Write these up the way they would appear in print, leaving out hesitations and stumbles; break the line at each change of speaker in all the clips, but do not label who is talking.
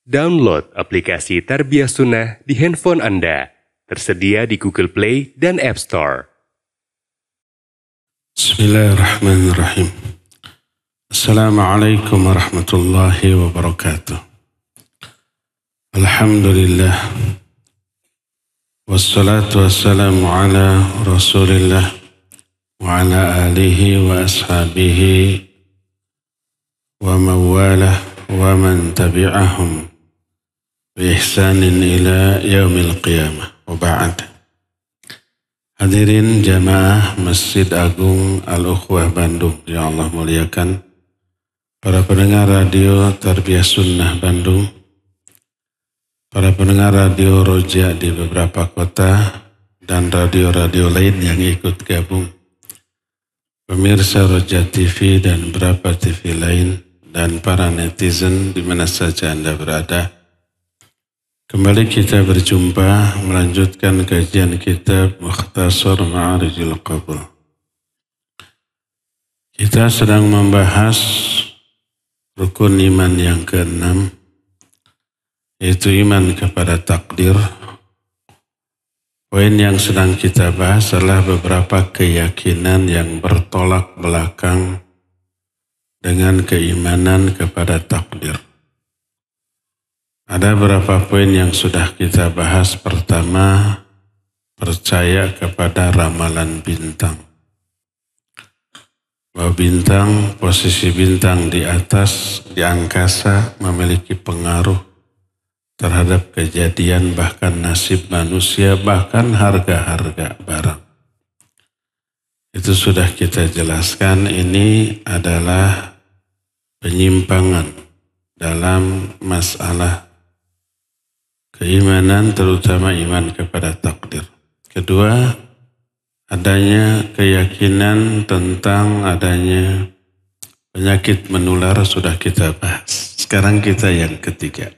Download aplikasi Tarbiyah Sunnah di handphone Anda. Tersedia di Google Play dan App Store.
Bismillahirrahmanirrahim. Assalamualaikum warahmatullahi wabarakatuh. Alhamdulillah. Wassalatu wassalamu ala Rasulillah wa ala alihi wa ashabihi wa mawalah wa man tabi'ahum bi ihsanin ila yaumil qiyamah. Wa ba'd. Hadirin jamaah Masjid Agung Al-Ukhwah Bandung yang Allah muliakan, para pendengar radio Tarbiyah Sunnah Bandung, para pendengar radio Roja di beberapa kota, dan radio-radio lain yang ikut gabung, pemirsa Roja TV dan beberapa TV lain, dan para netizen di mana saja Anda berada. Kembali kita berjumpa melanjutkan kajian kitab Mukhtasar Ma'arijil Qabul. Kita sedang membahas rukun iman yang ke-6, yaitu iman kepada takdir. Poin yang sedang kita bahas adalah beberapa keyakinan yang bertolak belakang dengan keimanan kepada takdir. Ada beberapa poin yang sudah kita bahas. Pertama, percaya kepada ramalan bintang. Bahwa bintang, posisi bintang di atas, di angkasa memiliki pengaruh terhadap kejadian, bahkan nasib manusia, bahkan harga-harga barang. Itu sudah kita jelaskan. Ini adalah penyimpangan dalam masalah keimanan, terutama iman kepada takdir. Kedua, adanya keyakinan tentang adanya penyakit menular, sudah kita bahas. Sekarang kita yang ketiga.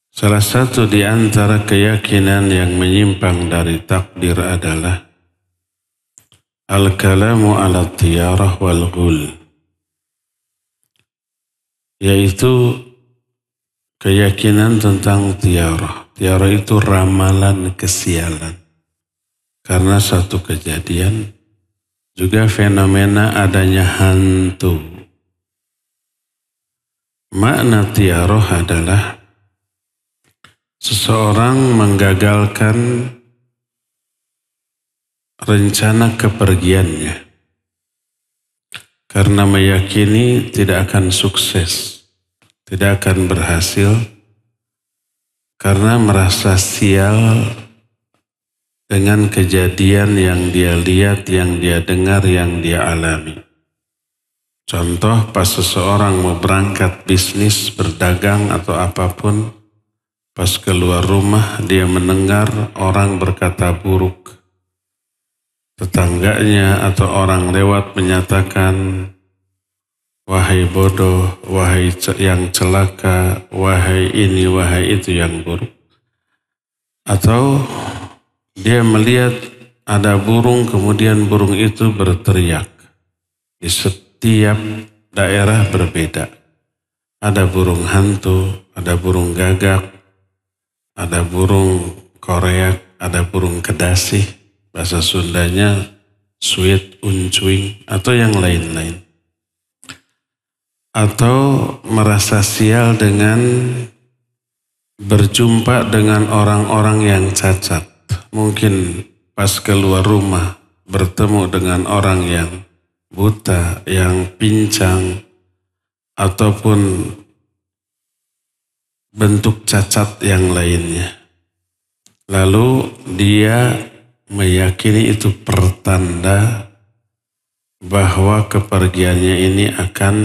Salah satu di antara keyakinan yang menyimpang dari takdir adalah al-kalamu ala tiyarah wal ghul, yaitu keyakinan tentang tiarah. Tiarah itu ramalan kesialan. Karena satu kejadian, juga fenomena adanya hantu. Makna tiarah adalah seseorang menggagalkan rencana kepergiannya karena meyakini tidak akan sukses, tidak akan berhasil, karena merasa sial dengan kejadian yang dia lihat, yang dia dengar, yang dia alami. Contoh, pas seseorang mau berangkat bisnis, berdagang atau apapun, pas keluar rumah dia mendengar orang berkata buruk. Tetangganya atau orang lewat menyatakan, wahai bodoh, wahai yang celaka, wahai ini, wahai itu yang buruk. Atau dia melihat ada burung, kemudian burung itu berteriak. Di setiap daerah berbeda. Ada burung hantu, ada burung gagak, ada burung koreak, ada burung kedasih. Bahasa Sundanya sweet uncuing, atau yang lain-lain. Atau merasa sial dengan berjumpa dengan orang-orang yang cacat. Mungkin pas keluar rumah bertemu dengan orang yang buta, yang pincang, ataupun bentuk cacat yang lainnya. Lalu dia meyakini itu pertanda bahwa kepergiannya ini akan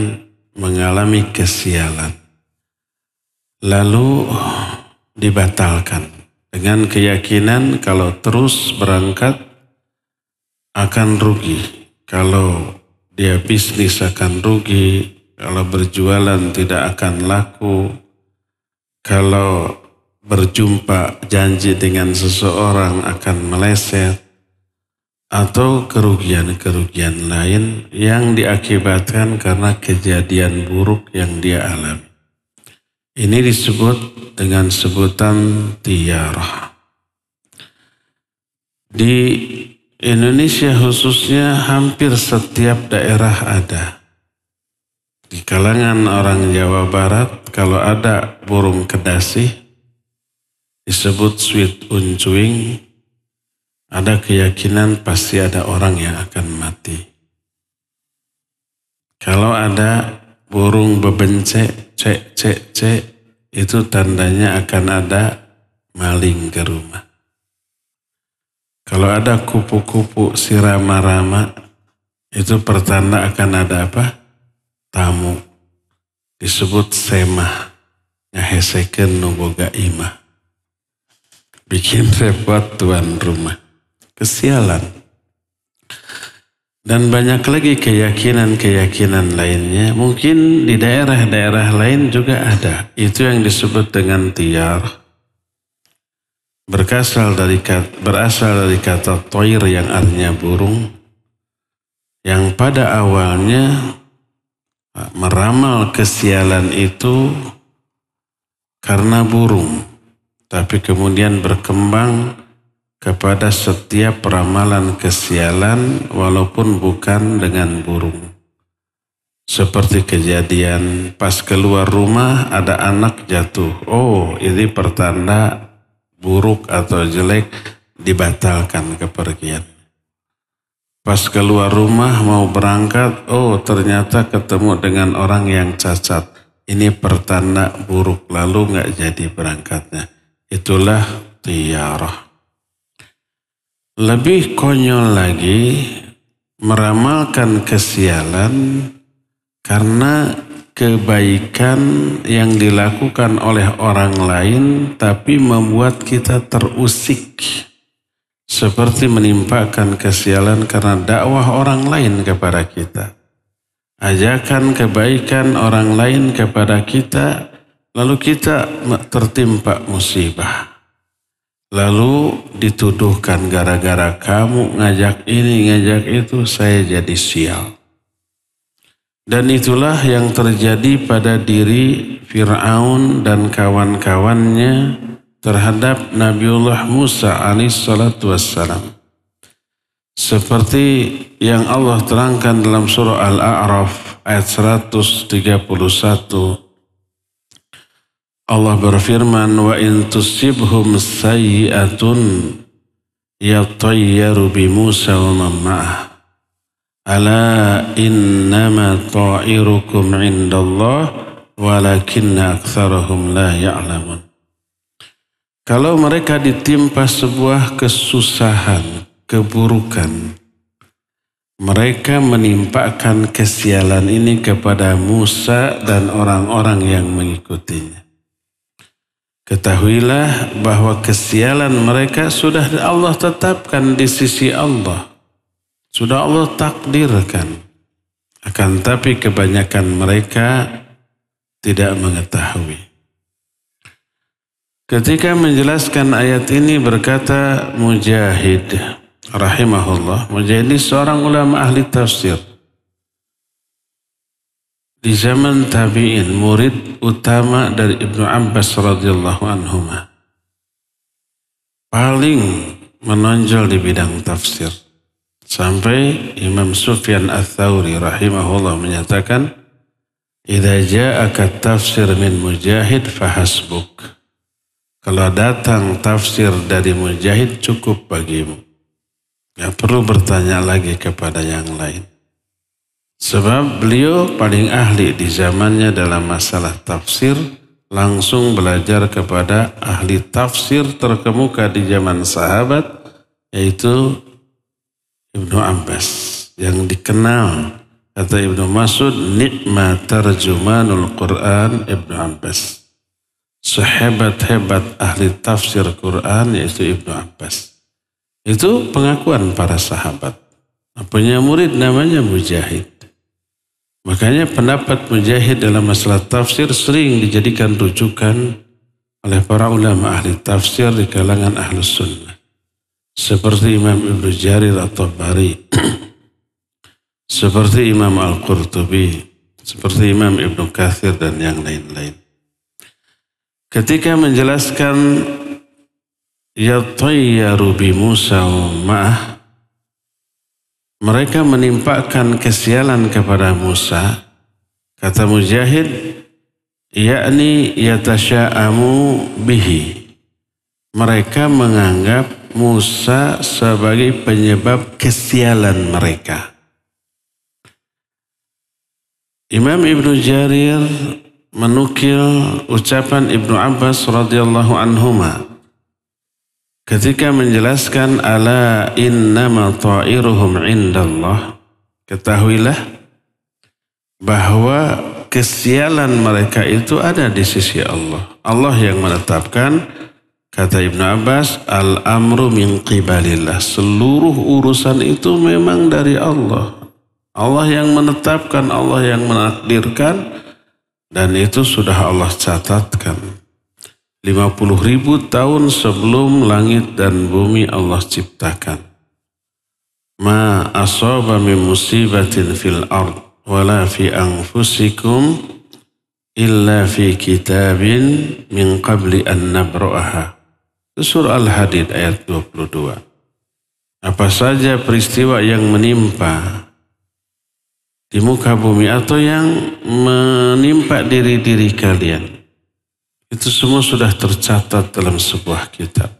mengalami kesialan. Lalu dibatalkan dengan keyakinan kalau terus berangkat akan rugi. Kalau dia bisnis akan rugi, kalau berjualan tidak akan laku, kalau berjumpa janji dengan seseorang akan meleset, atau kerugian-kerugian lain yang diakibatkan karena kejadian buruk yang dia alami. Ini disebut dengan sebutan tiarah. Di Indonesia khususnya hampir setiap daerah ada. Di kalangan orang Jawa Barat kalau ada burung kedasi disebut sweet uncuing, ada keyakinan pasti ada orang yang akan mati. Kalau ada burung bebencek, cek, cek, cek, itu tandanya akan ada maling ke rumah. Kalau ada kupu-kupu sirama-rama, itu pertanda akan ada apa? Tamu. Disebut semah. Nyahesekeun nu boga imah. Bikin repot tuan rumah. Kesialan. Dan banyak lagi keyakinan-keyakinan lainnya. Mungkin di daerah-daerah lain juga ada. Itu yang disebut dengan tiar. Berasal dari kata toir yang artinya burung. Yang pada awalnya meramal kesialan itu karena burung. Tapi kemudian berkembang kepada setiap ramalan kesialan walaupun bukan dengan burung. Seperti kejadian pas keluar rumah ada anak jatuh. Oh, ini pertanda buruk atau jelek, dibatalkan kepergian. Pas keluar rumah mau berangkat, oh ternyata ketemu dengan orang yang cacat. Ini pertanda buruk, lalu nggak jadi berangkatnya. Itulah tiarah. Lebih konyol lagi, meramalkan kesialan karena kebaikan yang dilakukan oleh orang lain tapi membuat kita terusik. Seperti menimpakan kesialan karena dakwah orang lain kepada kita. Ajakan kebaikan orang lain kepada kita, lalu kita tertimpa musibah. Lalu dituduhkan gara-gara kamu ngajak ini, ngajak itu, saya jadi sial. Dan itulah yang terjadi pada diri Fir'aun dan kawan-kawannya terhadap Nabiullah Musa alaihissalatu wassalam. Seperti yang Allah terangkan dalam surah Al-A'raf ayat 131. Allah berfirman, wa in tusibhum sayyi'atun yatayyaru bi Musa wa man ma'ah. Ala innama ta'irukum indallah walakinna aktsarahum la ya'lamun. Kalau mereka ditimpa sebuah kesusahan, keburukan, mereka menimpakan kesialan ini kepada Musa dan orang-orang yang mengikutinya. Ketahuilah bahwa kesialan mereka sudah Allah tetapkan di sisi Allah. Sudah Allah takdirkan. Akan tapi kebanyakan mereka tidak mengetahui. Ketika menjelaskan ayat ini berkata Mujahid rahimahullah. Mujahid ini seorang ulama ahli tafsir. Di zaman tabi'in, murid utama dari Ibnu Abbas radhiyallahu anhuma. Paling menonjol di bidang tafsir. Sampai Imam Sufyan Ats-Tsauri rahimahullah menyatakan, "Idza ja'aka tafsir min Mujahid fahasbuk." Kalau datang tafsir dari Mujahid cukup bagimu. Tidak perlu bertanya lagi kepada yang lain. Sebab beliau paling ahli di zamannya dalam masalah tafsir, langsung belajar kepada ahli tafsir terkemuka di zaman sahabat, yaitu Ibnu Abbas, yang dikenal kata Ibnu Mas'ud, nikmat tarjumanul Quran Ibnu Abbas. Sehebat-hebat ahli tafsir Quran yaitu Ibnu Abbas. Itu pengakuan para sahabat. Punya murid namanya Mujahid. Makanya pendapat Mujahid dalam masalah tafsir sering dijadikan rujukan oleh para ulama ahli tafsir di kalangan ahlus sunnah. Seperti Imam Ibnu Jarir At-Tabari, seperti Imam Al-Qurtubi, seperti Imam Ibnu Katsir dan yang lain-lain. ketika menjelaskan yatayyaru bi Musa ma'ah, mereka menimpakan kesialan kepada Musa. Kata Mujahid, yakni yatasya'amu bihi. Mereka menganggap Musa sebagai penyebab kesialan mereka. Imam Ibnu Jarir menukil ucapan Ibnu Abbas radhiyallahu anhuma ketika menjelaskan ala innama ta'iruhum indallah, ketahuilah bahwa kesialan mereka itu ada di sisi Allah. Allah yang menetapkan. Kata Ibnu Abbas, al-amru min qibalillah. Seluruh urusan itu memang dari Allah. Allah yang menetapkan, Allah yang menakdirkan, dan itu sudah Allah catatkan. 50.000 tahun sebelum langit dan bumi Allah ciptakan. Ma asaba min musibatin fil ard wala fi anfusikum illa fi kitabin min qabli an nabra'aha. Surah Al-Hadid ayat 22. Apa saja peristiwa yang menimpa di muka bumi atau yang menimpa diri-diri kalian, itu semua sudah tercatat dalam sebuah kitab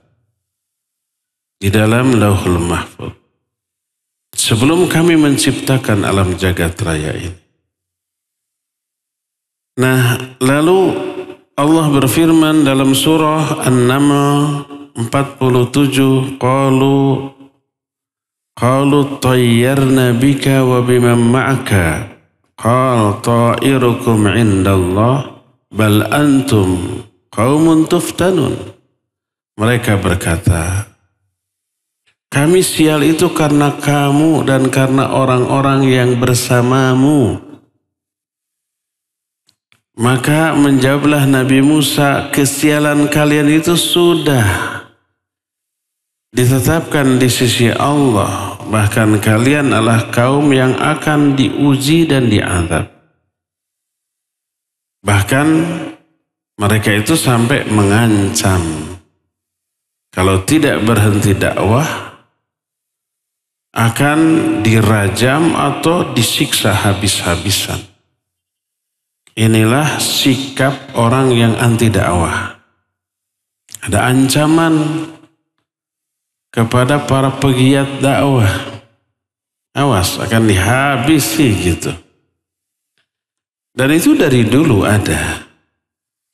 di dalam Lauhul Mahfuz sebelum kami menciptakan alam jagat raya ini. Nah, lalu Allah berfirman dalam surah An-Naml 47, qalu tayyarna bika wa biman ma'aka qal ta'irukum indallah bal antum qaumun tuftanun. Mereka berkata, kami sial itu karena kamu dan karena orang-orang yang bersamamu. Maka menjawablah Nabi Musa, kesialan kalian itu sudah ditetapkan di sisi Allah. Bahkan kalian adalah kaum yang akan diuji dan diazab. Bahkan mereka itu sampai mengancam, kalau tidak berhenti dakwah akan dirajam atau disiksa habis-habisan. Inilah sikap orang yang anti dakwah. Ada ancaman kepada para pegiat dakwah. Awas, akan dihabisi gitu. Dan itu dari dulu ada.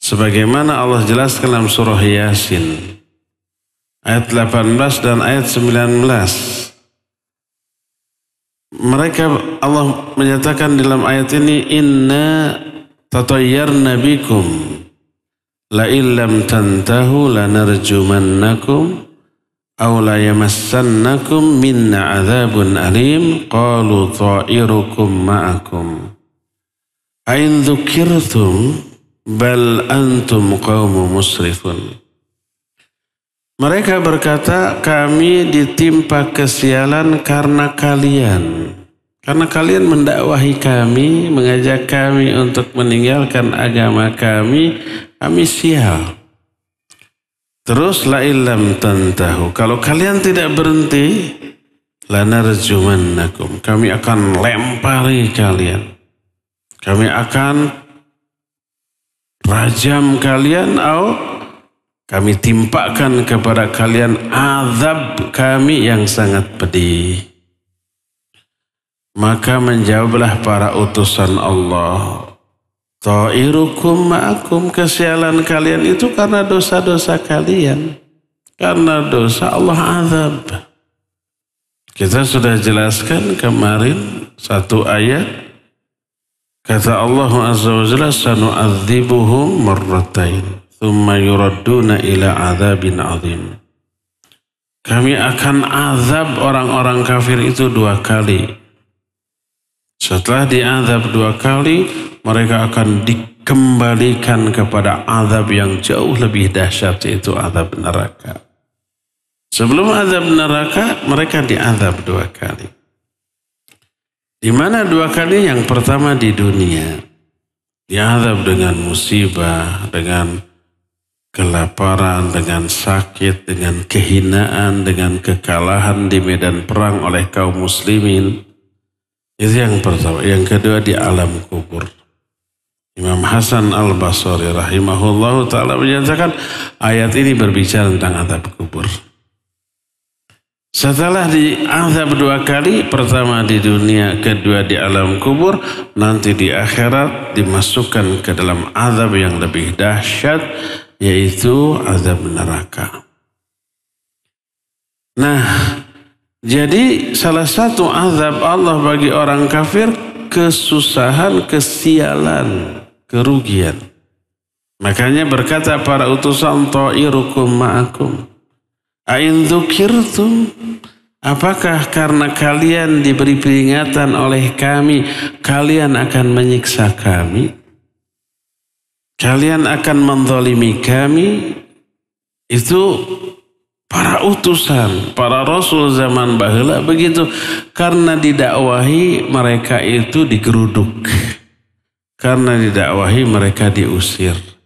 Sebagaimana Allah jelaskan dalam surah Yasin. Ayat 18 dan ayat 19. Mereka, Allah menyatakan dalam ayat ini, inna tatayyarna bikum la illam tantahu lanarjumannakum aw la yamassannakum minna adzabun alim qalu ta'irukum ma'akum ain dzukirtum bal antum qaumun musrifun. Mereka berkata, kami ditimpa kesialan karena kalian. Karena kalian mendakwahi kami, mengajak kami untuk meninggalkan agama kami sial. Terus la illam tantahu, kalau kalian tidak berhenti, lanarjumannakum, kami akan lempari kalian. Kami akan rajam kalian atau kami timpakan kepada kalian azab kami yang sangat pedih. Maka menjawablah para utusan Allah, ta'irukum ma'akum, kesialan kalian itu karena dosa-dosa kalian. Karena dosa Allah azab. Kita sudah jelaskan kemarin satu ayat. Kata Allah Azza wa Jalla, sanu'adzibuhum marratain, thumma yuradduna ila azabin azim. Kami akan azab orang-orang kafir itu 2 kali. Setelah diazab 2 kali, mereka akan dikembalikan kepada azab yang jauh lebih dahsyat, yaitu azab neraka. Sebelum azab neraka, mereka diazab 2 kali. Di mana 2 kali? Yang pertama di dunia. Diazab dengan musibah, dengan kelaparan, dengan sakit, dengan kehinaan, dengan kekalahan di medan perang oleh kaum muslimin. Itu yang pertama. Yang kedua di alam kubur. Imam Hasan al-Basri rahimahullah ta'ala menyatakan ayat ini berbicara tentang azab kubur. Setelah diazab 2 kali, pertama di dunia, kedua di alam kubur, nanti di akhirat dimasukkan ke dalam azab yang lebih dahsyat, yaitu azab neraka. Nah, jadi salah satu azab Allah bagi orang kafir, kesusahan, kesialan, kerugian. Makanya berkata para utusan, ta'irukum ma'akum. Ain dzukirtum, apakah karena kalian diberi peringatan oleh kami, kalian akan menyiksa kami? Kalian akan menzalimi kami? Itu para utusan, para rasul zaman baheula begitu. Karena didakwahi mereka itu digeruduk. Karena didakwahi mereka diusir.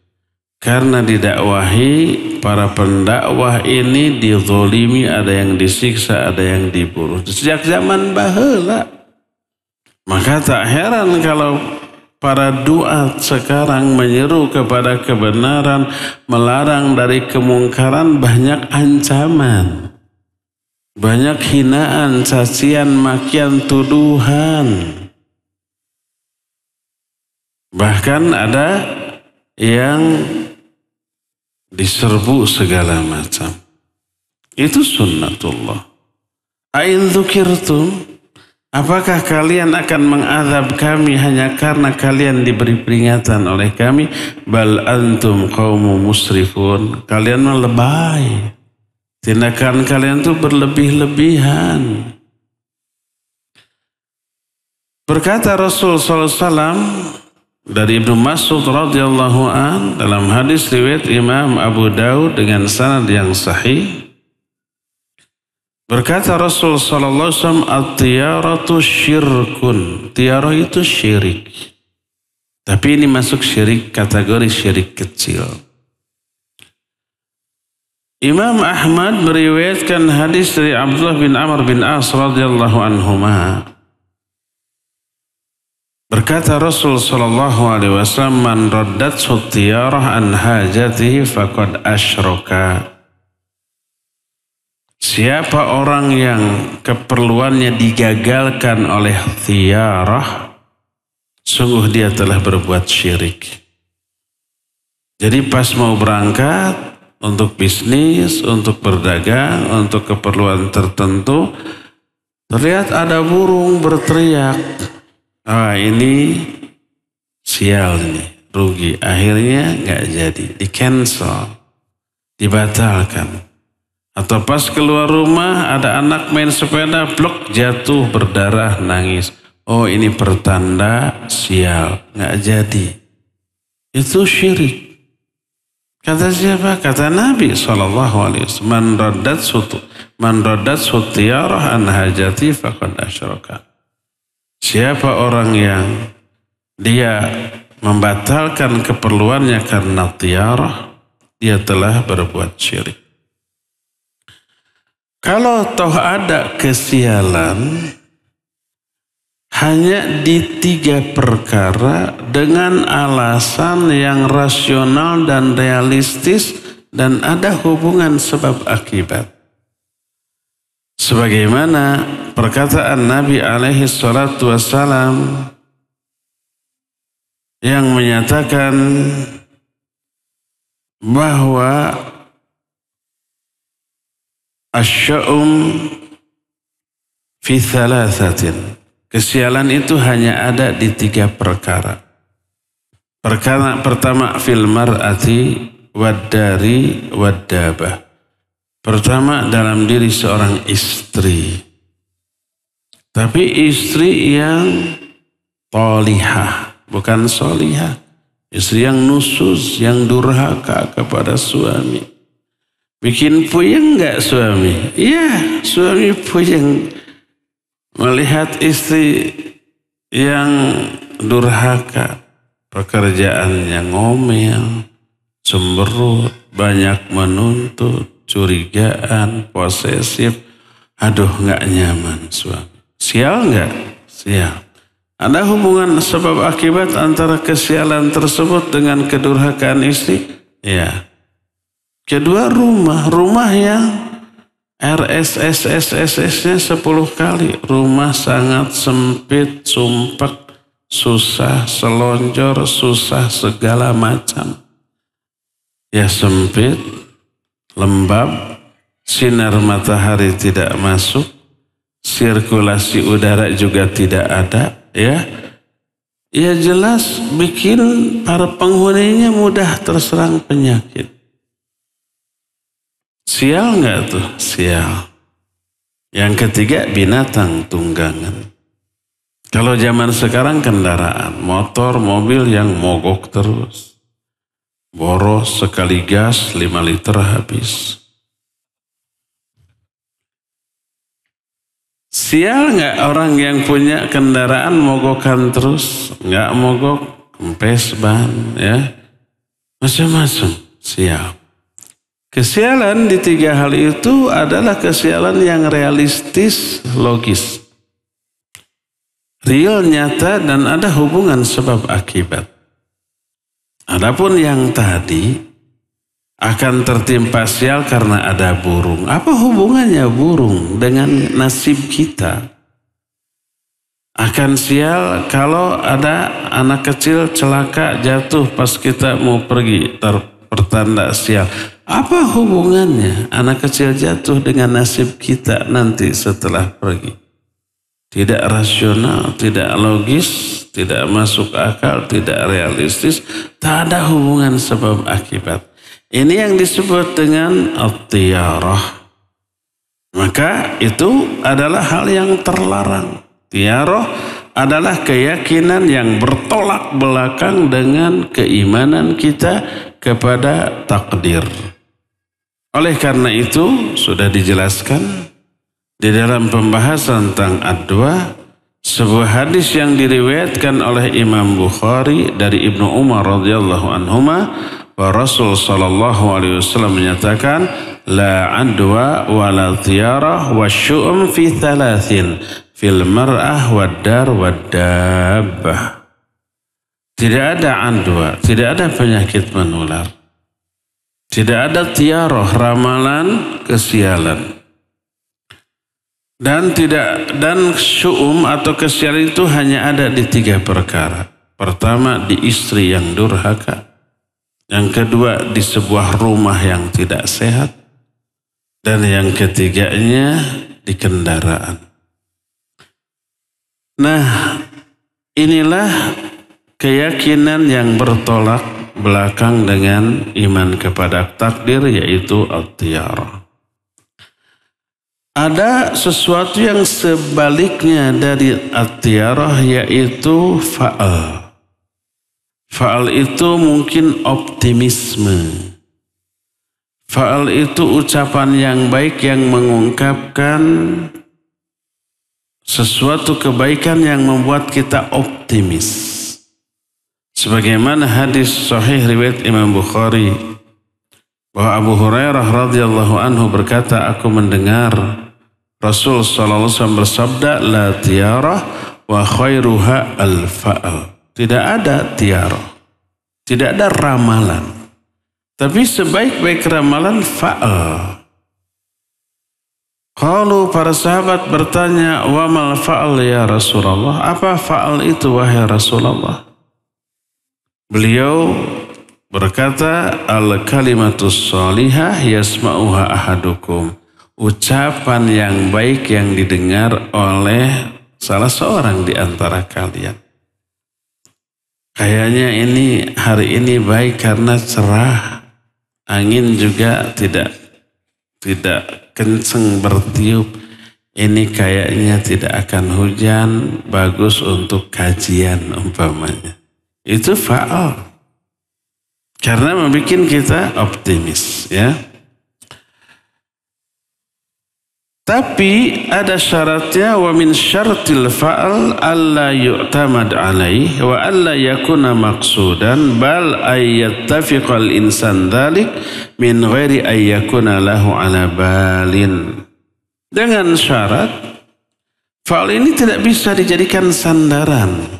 Karena didakwahi para pendakwah ini dizalimi, ada yang disiksa, ada yang dibunuh. Sejak zaman baheula. Maka tak heran kalau para duat sekarang menyeru kepada kebenaran, melarang dari kemungkaran, banyak ancaman. Banyak hinaan, cacian, makian, tuduhan. Bahkan ada yang diserbu segala macam. Itu sunnatullah. Ain dzukirtum, apakah kalian akan mengazab kami hanya karena kalian diberi peringatan oleh kami? Bal antum qaumun musrifun, kalian lebay. Tindakan kalian itu berlebih-lebihan. Berkata Rasul sallallahu alaihi wasallam dari Ibnu Mas'ud radhiyallahu an dalam hadis riwayat Imam Abu Daud dengan sanad yang sahih, berkata Rasul sallallahu alaihi wasallam, at-tiyaratu syirkun. Tiarah itu syirik. Tapi ini masuk syirik kategori syirik kecil. Imam Ahmad meriwayatkan hadis dari Abdullah bin Amr bin As radhiyallahu anhuma. Berkata Rasul sallallahu alaihi wasallam, man raddat sutiyarah an hajatihi faqad asyraka. Siapa orang yang keperluannya digagalkan oleh tiarah, sungguh dia telah berbuat syirik. Jadi pas mau berangkat untuk bisnis, untuk berdagang, untuk keperluan tertentu, terlihat ada burung berteriak. Ini sial nih, rugi. Akhirnya nggak jadi, di cancel, dibatalkan. Atau pas keluar rumah ada anak main sepeda, blok, jatuh, berdarah, nangis. Oh ini pertanda sial, nggak jadi. Itu syirik. Kata siapa? Kata Nabi SAW. Man raddat sutiyarah an hajati faqad asyraka. Siapa orang yang dia membatalkan keperluannya karena tiarah, dia telah berbuat syirik. Kalau toh ada kesialan, hanya di 3 perkara dengan alasan yang rasional dan realistis dan ada hubungan sebab akibat. Sebagaimana perkataan Nabi alaihi salatu wassalam yang menyatakan bahwa asy'um fi thalathatin. Kesialan itu hanya ada di 3 perkara. Perkara pertama fil mar'ati wad-dari wad-dabah. Pertama dalam diri seorang istri. Tapi istri yang tolihah, bukan solihah. Istri yang nusus, yang durhaka kepada suami. Bikin puyeng enggak suami? Iya, suami puyeng. Melihat istri yang durhaka, pekerjaannya ngomel, cemberut, banyak menuntut, curigaan, posesif. Aduh, nggak nyaman suami. Sial nggak? Sial. Ada hubungan sebab akibat antara kesialan tersebut dengan kedurhakaan istri? Ya. Kedua, rumah yang RSSSSS-nya 10 kali. Rumah sangat sempit, sumpek, susah, selonjor, susah segala macam. Ya sempit, lembab, sinar matahari tidak masuk, sirkulasi udara juga tidak ada, ya. Ya jelas bikin para penghuninya mudah terserang penyakit. Sial nggak tuh? Sial. Yang ketiga, binatang tunggangan. Kalau zaman sekarang kendaraan, motor, mobil yang mogok terus. Boros sekali gas 5 liter habis. Sial nggak orang yang punya kendaraan mogokan terus? Nggak mogok, kempes ban, ya. Macam-macam, sial. Kesialan di 3 hal itu adalah kesialan yang realistis, logis. Real, nyata, dan ada hubungan sebab akibat. Adapun yang tadi akan tertimpa sial karena ada burung. Apa hubungannya burung dengan nasib kita? Akan sial kalau ada anak kecil celaka jatuh pas kita mau pergi, pertanda sial. Apa hubungannya anak kecil jatuh dengan nasib kita nanti setelah pergi? Tidak rasional, tidak logis, tidak masuk akal, tidak realistis, tak ada hubungan sebab akibat. Ini yang disebut dengan at-tiyarah. Maka itu adalah hal yang terlarang. Tiyarah adalah keyakinan yang bertolak belakang dengan keimanan kita kepada takdir. Oleh karena itu sudah dijelaskan di dalam pembahasan tentang ad-du'a, sebuah hadis yang diriwayatkan oleh Imam Bukhari dari Ibnu Umar radhiyallahu anhuma, wa Rasul sallallahu alaihi wasallam menyatakan, la adwa wa la tiyarah wa syu'um fi thalathin fil mar'ah wad dar wad dabbah. Tidak ada adwa, tidak ada penyakit menular. Tidak ada tiarah, ramalan kesialan. Dan syu'um atau kesialan itu hanya ada di 3 perkara. Pertama, di istri yang durhaka. Yang kedua, di sebuah rumah yang tidak sehat. Dan yang ketiganya, di kendaraan. Nah, inilah keyakinan yang bertolak belakang dengan iman kepada takdir, yaitu at-tiyarah. Ada sesuatu yang sebaliknya dari at-tiyarah, yaitu fa'al. Fa'al itu mungkin optimisme. Fa'al itu ucapan yang baik yang mengungkapkan sesuatu kebaikan yang membuat kita optimis. Sebagaimana hadis sahih riwayat Imam Bukhari bahwa Abu Hurairah radhiyallahu anhu berkata, aku mendengar Rasul sallallahu alaihi wasallam bersabda, la tiyarah wa khairuha al-fa'al. Tidak ada tiarah, tidak ada ramalan, tapi sebaik-baik ramalan fa'al. Kalau para sahabat bertanya, wa mal fa'al ya Rasulullah? Apa fa'al itu wahai Rasulullah? Beliau berkata, al-kalimatus salihah yasma'uha ahadukum. Ucapan yang baik yang didengar oleh salah seorang di antara kalian. Kayaknya hari ini baik karena cerah. Angin juga tidak kenceng bertiup. Ini kayaknya tidak akan hujan, bagus untuk kajian umpamanya. Itu fa'al. Karena membuat kita optimis, ya. Tapi ada syaratnya, wa min syartil fa'al alla yu'tamad alaih wa alla yakuna maqsudan bal ayyattafiqal insan dhalik min ghairi ayyakuna lahu ala balin. Dengan syarat fa'al ini tidak bisa dijadikan sandaran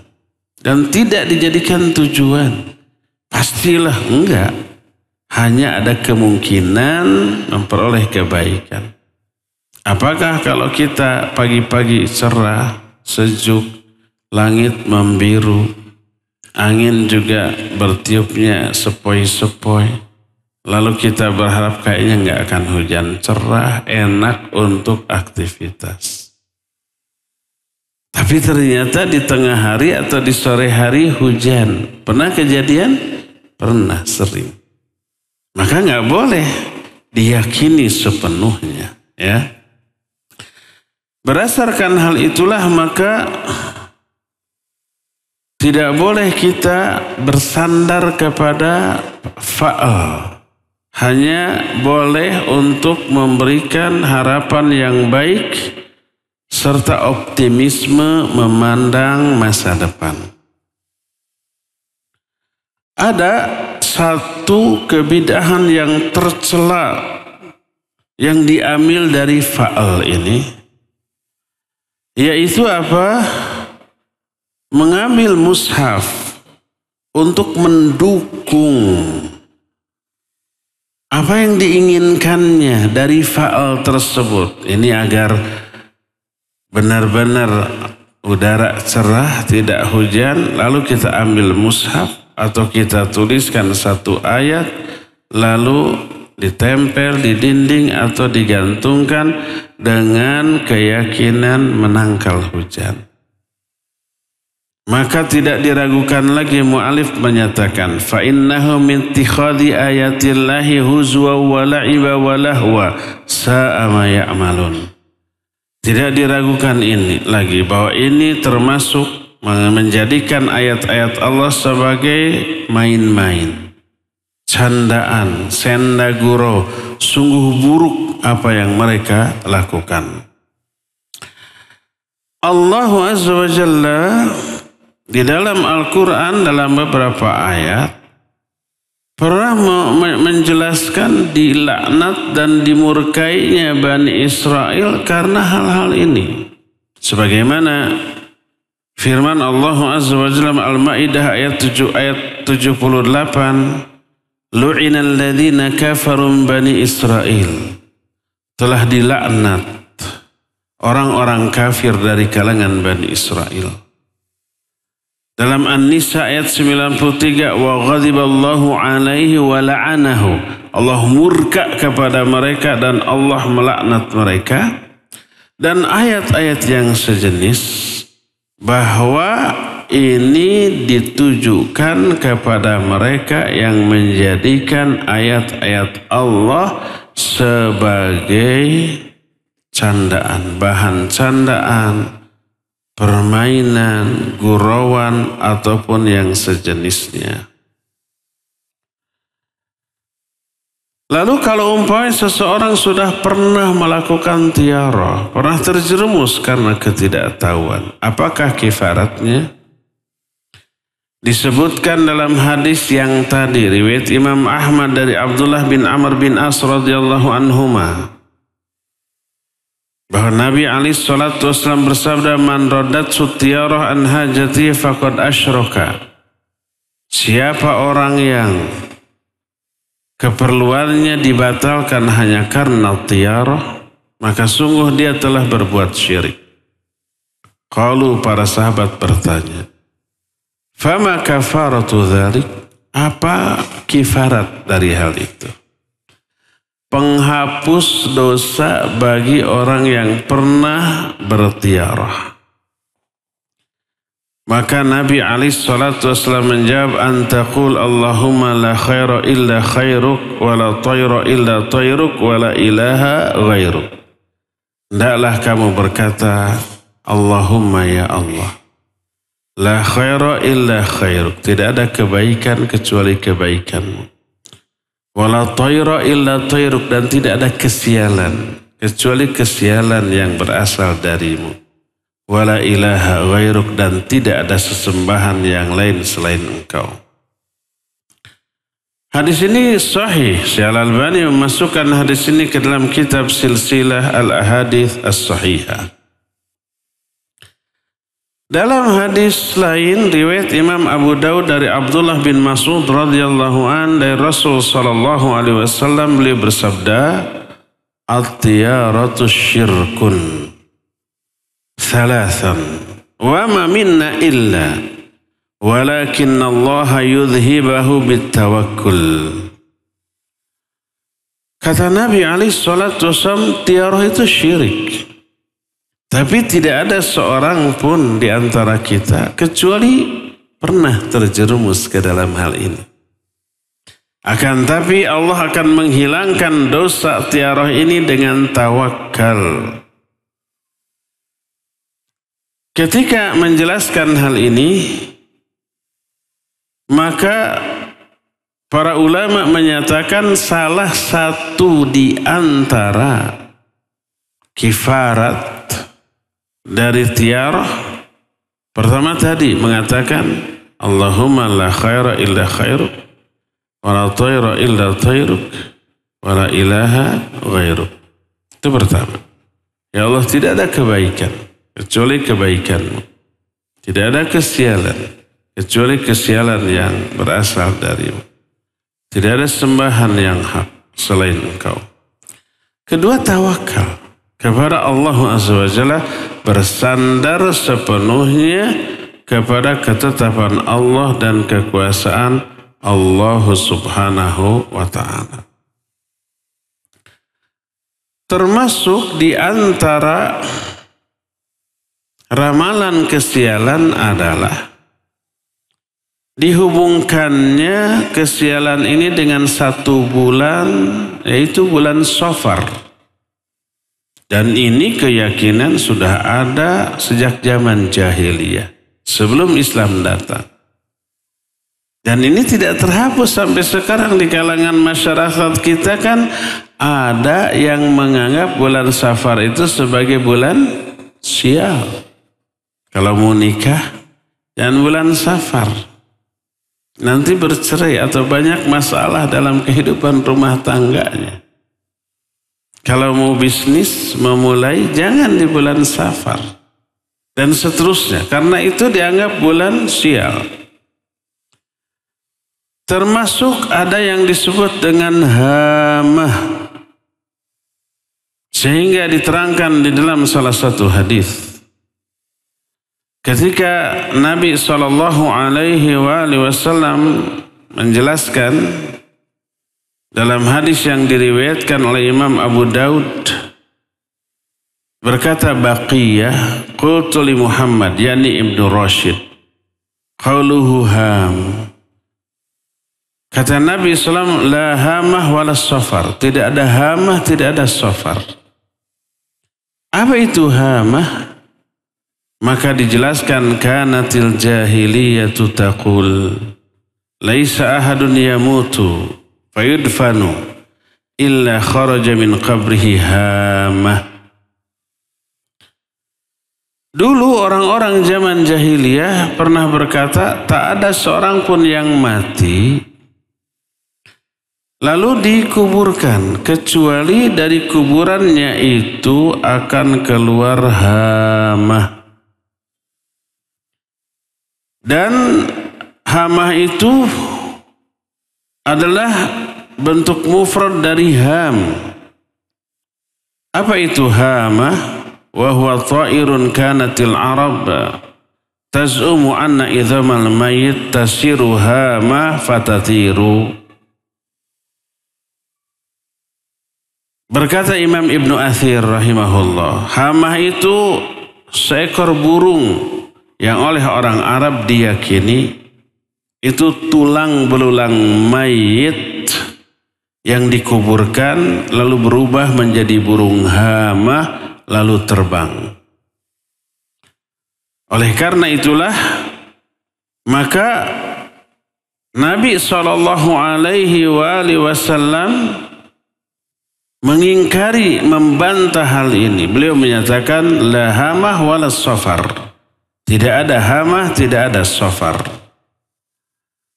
dan tidak dijadikan tujuan. Pastilah enggak. Hanya ada kemungkinan memperoleh kebaikan. Apakah kalau kita pagi-pagi cerah, sejuk, langit membiru, angin juga bertiupnya sepoi-sepoi, lalu kita berharap kayaknya nggak akan hujan, cerah, enak untuk aktivitas. Tapi ternyata di tengah hari atau di sore hari hujan. Pernah kejadian? Pernah, sering. Maka nggak boleh diyakini sepenuhnya, ya. Berdasarkan hal itulah maka tidak boleh kita bersandar kepada fa'al. Hanya boleh untuk memberikan harapan yang baik serta optimisme memandang masa depan. Ada satu kebidahan yang tercela yang diambil dari fa'al ini. Yaitu apa? Mengambil mushaf untuk mendukung apa yang diinginkannya dari fa'al tersebut. Ini agar benar-benar udara cerah, tidak hujan, lalu kita ambil mushaf atau kita tuliskan satu ayat, lalu ditempel di dinding atau digantungkan dengan keyakinan menangkal hujan. Maka tidak diragukan lagi mu'alif menyatakan fa innahu min ittikhadhi ayatillahi huzwa wa la'iba wa lahwa sa'a ma ya'malun. Tidak diragukan ini lagi bahwa ini termasuk menjadikan ayat-ayat Allah sebagai main-main, candaan, senda-gurau. Sungguh buruk apa yang mereka lakukan. Allah Azza wa Jalla di dalam Al-Quran dalam beberapa ayat pernah menjelaskan dilaknat dan dimurkainya Bani Israel karena hal-hal ini. Sebagaimana firman Allah Azza wa Jalla Al-Maidah ayat 78, Lu'inal ladzina kafarum Bani Israel. Telah dilaknat orang-orang kafir dari kalangan Bani Israel. Dalam An-Nisa ayat 93, wa ghadiballahu alaihi wa la'anahu. Allah murka kepada mereka dan Allah melaknat mereka. Dan ayat-ayat yang sejenis bahwa ini ditujukan kepada mereka yang menjadikan ayat-ayat Allah sebagai candaan, bahan candaan, permainan, gurauan, ataupun yang sejenisnya. Lalu kalau umpamanya seseorang sudah pernah melakukan tiara, pernah terjerumus karena ketidaktahuan, apakah kifaratnya? Disebutkan dalam hadis yang tadi, riwayat Imam Ahmad dari Abdullah bin Amr bin As radhiyallahu anhuma, bahwa Nabi alaihi salatu wasallam bersabda, man raddat sutiyarah an hajati faqad asyraka. Siapa orang yang keperluannya dibatalkan hanya karena tiarah, maka sungguh dia telah berbuat syirik. Qalu, para sahabat bertanya, fama kafaratu dzalik? Apa kifarat dari hal itu? Penghapus dosa bagi orang yang pernah bertiarah. Maka Nabi alaihi salatu wasallam menjawab, antaqul Allahumma la khaira illa khairuk wa la tayra illa tayruk wa la ilaha ghairuk. Hendaklah kamu berkata, Allahumma ya Allah, la khaira illa khairuk, tidak ada kebaikan kecuali kebaikanmu. Wala tayra illa tayruk, dan tidak ada kesialan kecuali kesialan yang berasal darimu. Wala ilaha ghairuk, dan tidak ada sesembahan yang lain selain engkau. Hadis ini sahih. Syekh Al-Albani memasukkan hadis ini ke dalam kitab Silsilah Al-Ahadits As-Sahihah. Dalam hadis lain riwayat Imam Abu Daud dari Abdullah bin Mas'ud radhiyallahu an dari Rasul sallallahu alaihi wasallam, beliau bersabda, "At-tiyaratu syirkun thalathan wa ma minna illa walakin Allah yudhibahu bitawakkul." Kata Nabi alaihi salatu wasallam, tiarah itu syirik. Tapi tidak ada seorang pun di antara kita kecuali pernah terjerumus ke dalam hal ini. Akan tapi Allah akan menghilangkan dosa tiarah ini dengan tawakal. Ketika menjelaskan hal ini, maka para ulama menyatakan salah satu di antara kifarat dari tiarah pertama tadi mengatakan Allahumma la khaira illa khairuk wa la tayra illa tayruk wa la ilaha ghairuk. Itu pertama. Ya Allah, tidak ada kebaikan kecuali kebaikanmu. Tidak ada kesialan kecuali kesialan yang berasal darimu. Tidak ada sembahan yang hak selain engkau. Kedua, tawakal kepada Allah Azza wa Jalla, bersandar sepenuhnya kepada ketetapan Allah dan kekuasaan Allah Subhanahu wa Ta'ala. Termasuk di antara ramalan kesialan adalah dihubungkannya kesialan ini dengan satu bulan, yaitu bulan Safar. Dan ini keyakinan sudah ada sejak zaman jahiliyah, sebelum Islam datang. Dan ini tidak terhapus sampai sekarang di kalangan masyarakat kita. Kan ada yang menganggap bulan Safar itu sebagai bulan sial. Kalau mau nikah, dan bulan Safar. Nanti bercerai atau banyak masalah dalam kehidupan rumah tangganya. Kalau mau bisnis, memulai, jangan di bulan Safar. Dan seterusnya. Karena itu dianggap bulan sial. Termasuk ada yang disebut dengan hamah. Sehingga diterangkan di dalam salah satu hadis. Ketika Nabi SAW menjelaskan dalam hadis yang diriwayatkan oleh Imam Abu Daud, berkata Baqiyah, qultu li Muhammad, yani Ibnu Rashid, qauluhu ham. Kata Nabi SAW, la hamah wala safar. Tidak ada hamah, tidak ada safar. Apa itu hamah? Maka dijelaskan, kanatil jahiliyatu taqul, laisa ahadun yamutu fayudfanu illa kharaja min qabrihi hamah. Dulu orang-orang zaman jahiliyah pernah berkata, tak ada seorang pun yang mati lalu dikuburkan kecuali dari kuburannya itu akan keluar hamah. Dan hamah itu adalah bentuk mufrad dari ham. Apa itu hamah? Wa huwa ta'irun kanatil Arab taz'umu anna idhamal mayyit tasiru hamah fatatiru. Berkata Imam Ibnu Athir rahimahullah, hamah itu seekor burung yang oleh orang Arab diyakini itu tulang belulang mayit yang dikuburkan lalu berubah menjadi burung hamah lalu terbang. Oleh karena itulah maka Nabi SAW mengingkari, membantah hal ini. Beliau menyatakan la hamah wala safar. Tidak ada hamah, tidak ada safar.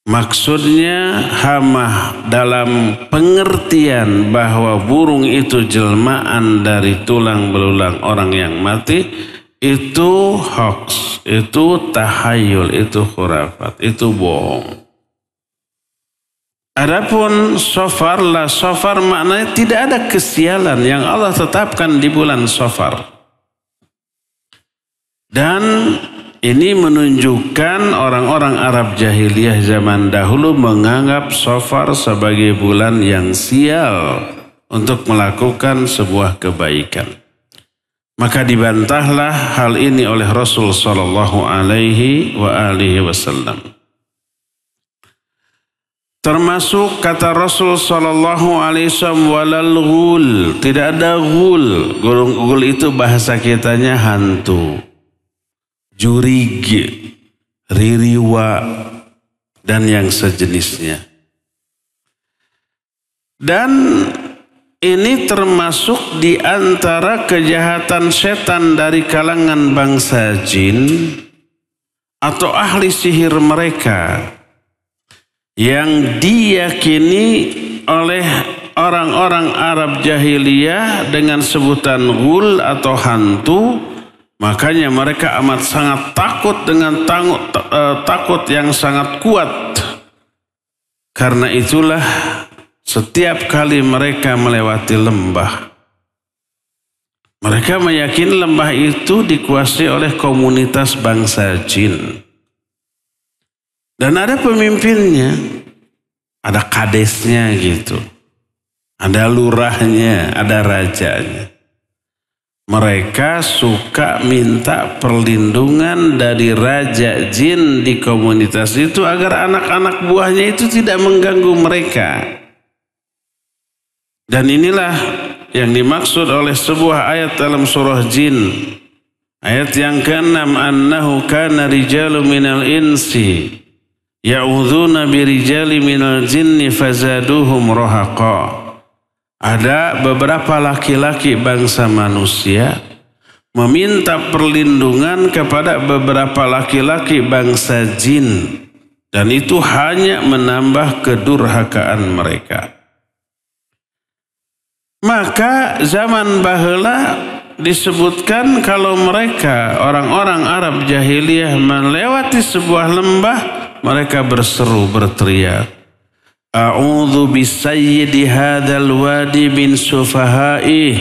Maksudnya hamah dalam pengertian bahwa burung itu jelmaan dari tulang belulang orang yang mati, itu hoax, itu tahayul, itu khurafat, itu bohong. Adapun safar, la safar maknanya tidak ada kesialan yang Allah tetapkan di bulan safar. Dan ini menunjukkan orang-orang Arab jahiliyah zaman dahulu menganggap safar sebagai bulan yang sial untuk melakukan sebuah kebaikan. Maka dibantahlah hal ini oleh Rasul sallallahu alaihi wasallam. Termasuk kata Rasul sallallahu alaihi wasallam walal ghul, tidak ada ghul. Ghul itu bahasa kitanya hantu, jurig, ririwa, dan yang sejenisnya. Dan ini termasuk di antara kejahatan setan dari kalangan bangsa jin atau ahli sihir mereka yang diyakini oleh orang-orang Arab jahiliyah dengan sebutan ghul atau hantu. Makanya mereka amat sangat takut dengan takut yang sangat kuat. Karena itulah setiap kali mereka melewati lembah, mereka meyakini lembah itu dikuasai oleh komunitas bangsa jin. Dan ada pemimpinnya, ada kadesnya gitu, ada lurahnya, ada rajanya. Mereka suka minta perlindungan dari raja jin di komunitas itu agar anak-anak buahnya itu tidak mengganggu mereka. Dan inilah yang dimaksud oleh sebuah ayat dalam surah Jin. Ayat yang ke-6, annahu kana rijalu minal insi ya'udzuuna birijali minal jinni fazaduhum rahaqa. Ada beberapa laki-laki bangsa manusia meminta perlindungan kepada beberapa laki-laki bangsa jin, dan itu hanya menambah kedurhakaan mereka. Maka zaman baheula disebutkan kalau mereka orang-orang Arab jahiliyah melewati sebuah lembah, mereka berseru, berteriak, a'udzu bisayyidi hadzal wadi min sufahaih.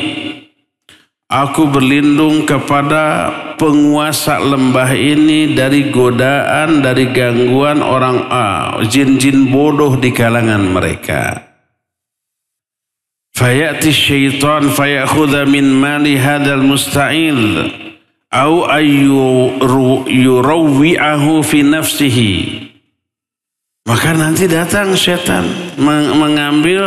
Aku berlindung kepada penguasa lembah ini dari godaan, dari gangguan orang jin-jin bodoh di kalangan mereka. Fayati syaitan fayakhudha min mali hadzal musta'il au yurawwi'ahu fi nafsihi. Maka nanti datang setan mengambil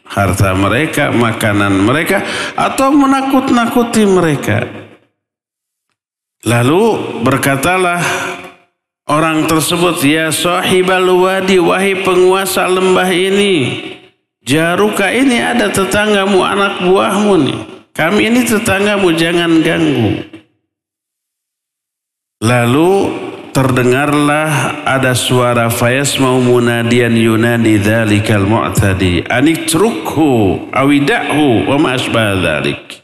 harta mereka, makanan mereka, atau menakut-nakuti mereka. Lalu berkatalah orang tersebut, ya sahibal wadi, wahai penguasa lembah ini, jaruka ini ada tetanggamu, anak buahmu nih. Kami ini tetanggamu, jangan ganggu. Lalu terdengarlah ada suara fayasma'u munadiyan yunadi dzalikal mu'tadi anitrukhu awida'hu wa ma asbah dzalik.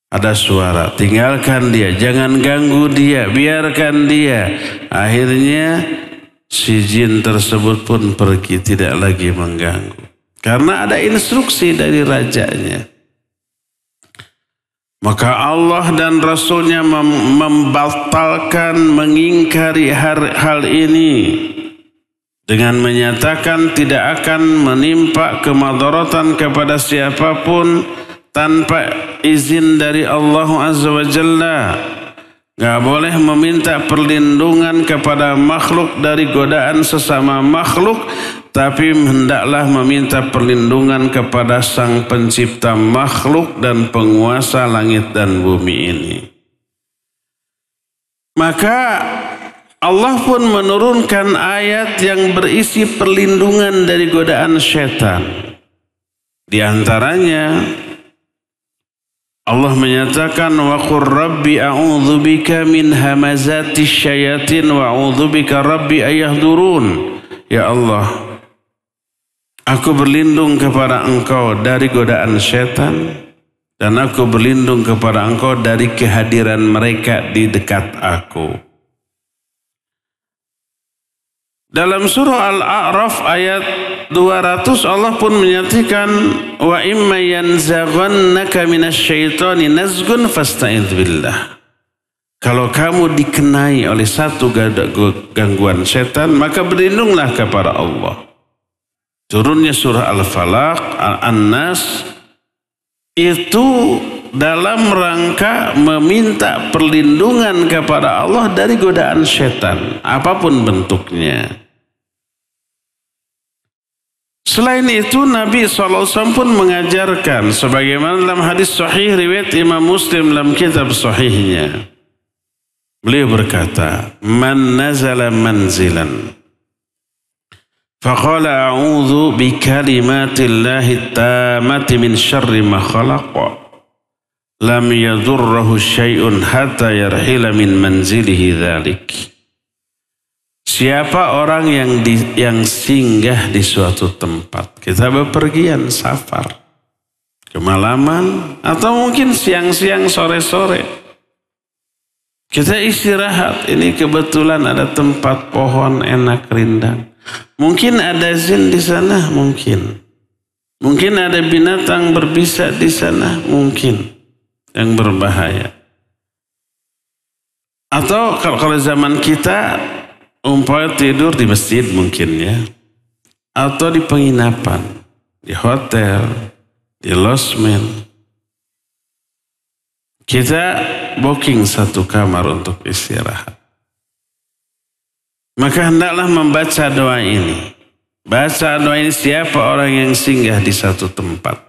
Ada suara, tinggalkan dia, jangan ganggu dia, biarkan dia. Akhirnya si jin tersebut pun pergi, tidak lagi mengganggu, karena ada instruksi dari rajanya. Maka Allah dan Rasulnya membatalkan, mengingkari hal ini dengan menyatakan tidak akan menimpa kemadaratan kepada siapapun tanpa izin dari Allah Azza wa Jalla. Gak boleh meminta perlindungan kepada makhluk dari godaan sesama makhluk, tapi hendaklah meminta perlindungan kepada Sang Pencipta makhluk dan penguasa langit dan bumi ini. Maka Allah pun menurunkan ayat yang berisi perlindungan dari godaan syaitan. Di antaranya Allah menyatakan wa qur rabbi a'udzubika min hamazatis syayatin wa a'udzubika rabbi ayahdurun. Ya Allah, aku berlindung kepada Engkau dari godaan setan dan aku berlindung kepada Engkau dari kehadiran mereka di dekat aku. Dalam surah Al-A'raf ayat 200 Allah pun menyatakan wa imma yanzaghannaka minasyaitani nazgun fasta'idz billah. Kalau kamu dikenai oleh satu gangguan setan, maka berlindunglah kepada Allah. Turunnya surah Al-Falaq, An-Nas itu dalam rangka meminta perlindungan kepada Allah dari godaan setan, apapun bentuknya. Selain itu Nabi SAW pun mengajarkan sebagaimana dalam hadis sahih riwayat Imam Muslim dalam kitab sahihnya. Beliau berkata, "Man nazala manzilan faqala a'udzu bikalimatillahi tammati min syarri ma khalaqa lam yadurruhu syai'un hatta yarhila min manzilihi dzalik." Siapa orang yang singgah di suatu tempat, kita bepergian safar, kemalaman atau mungkin siang-siang sore-sore. Kita istirahat, ini kebetulan ada tempat pohon enak rindang. Mungkin ada jin di sana, mungkin. Mungkin ada binatang berbisa di sana, mungkin. Yang berbahaya. Atau kalau zaman kita, umpamanya tidur di masjid mungkin ya. Atau di penginapan, di hotel, di losmen. Kita booking satu kamar untuk istirahat. Maka hendaklah membaca doa ini. Baca doa ini siapa orang yang singgah di satu tempat.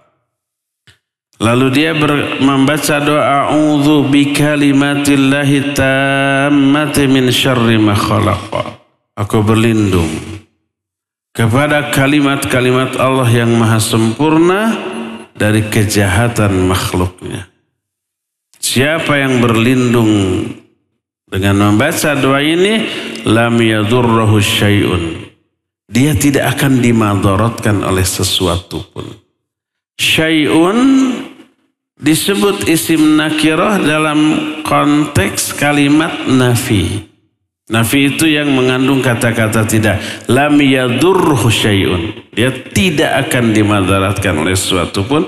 Lalu dia membaca doa a'udzu bikalimatillahi tammati min syarri ma khalaqa. Aku berlindung kepada kalimat-kalimat Allah yang maha sempurna dari kejahatan makhluknya. Siapa yang berlindung dengan membaca doa ini, lam yadurruhu syai'un. Dia tidak akan dimadaratkan oleh sesuatu pun. Syai'un disebut isim nakirah dalam konteks kalimat nafi. Nafi itu yang mengandung kata-kata tidak. Lam yadurruhu syai'un. Dia tidak akan dimadaratkan oleh sesuatu pun.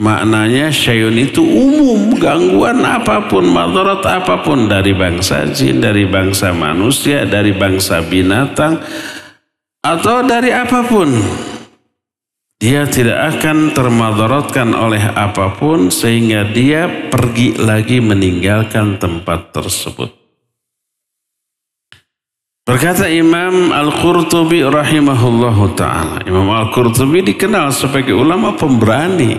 Maknanya syai'un itu umum. Gangguan apapun, madarat apapun. Dari bangsa jin, dari bangsa manusia, dari bangsa binatang. Atau dari apapun. Dia tidak akan termadaratkan oleh apapun. Sehingga dia pergi lagi meninggalkan tempat tersebut. Berkata Imam Al-Qurtubi rahimahullahu ta'ala. Imam Al-Qurtubi dikenal sebagai ulama pemberani.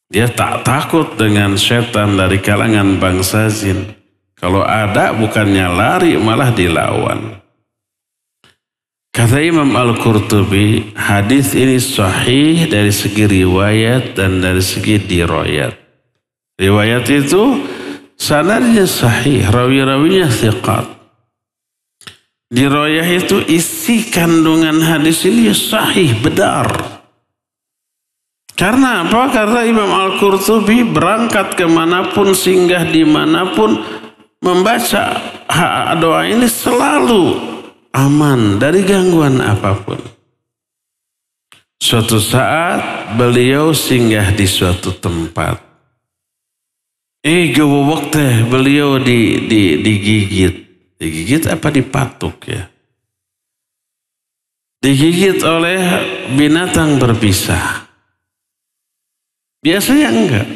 Dia tak takut dengan setan dari kalangan bangsa jin. Kalau ada bukannya lari malah dilawan. Kata Imam Al-Qurtubi, hadis ini sahih dari segi riwayat dan dari segi dirayat. Riwayat itu sanadnya sahih, rawi-rawinya thiqat. Di royah itu isi kandungan hadis ini sahih, benar. Karena apa? Karena Imam Al-Qurtubi berangkat kemanapun, singgah dimanapun, membaca doa ini selalu aman dari gangguan apapun. Suatu saat beliau singgah di suatu tempat. Gawak teh beliau digigit. Digigit apa dipatuk ya? Digigit oleh binatang berbisa. Biasanya enggak.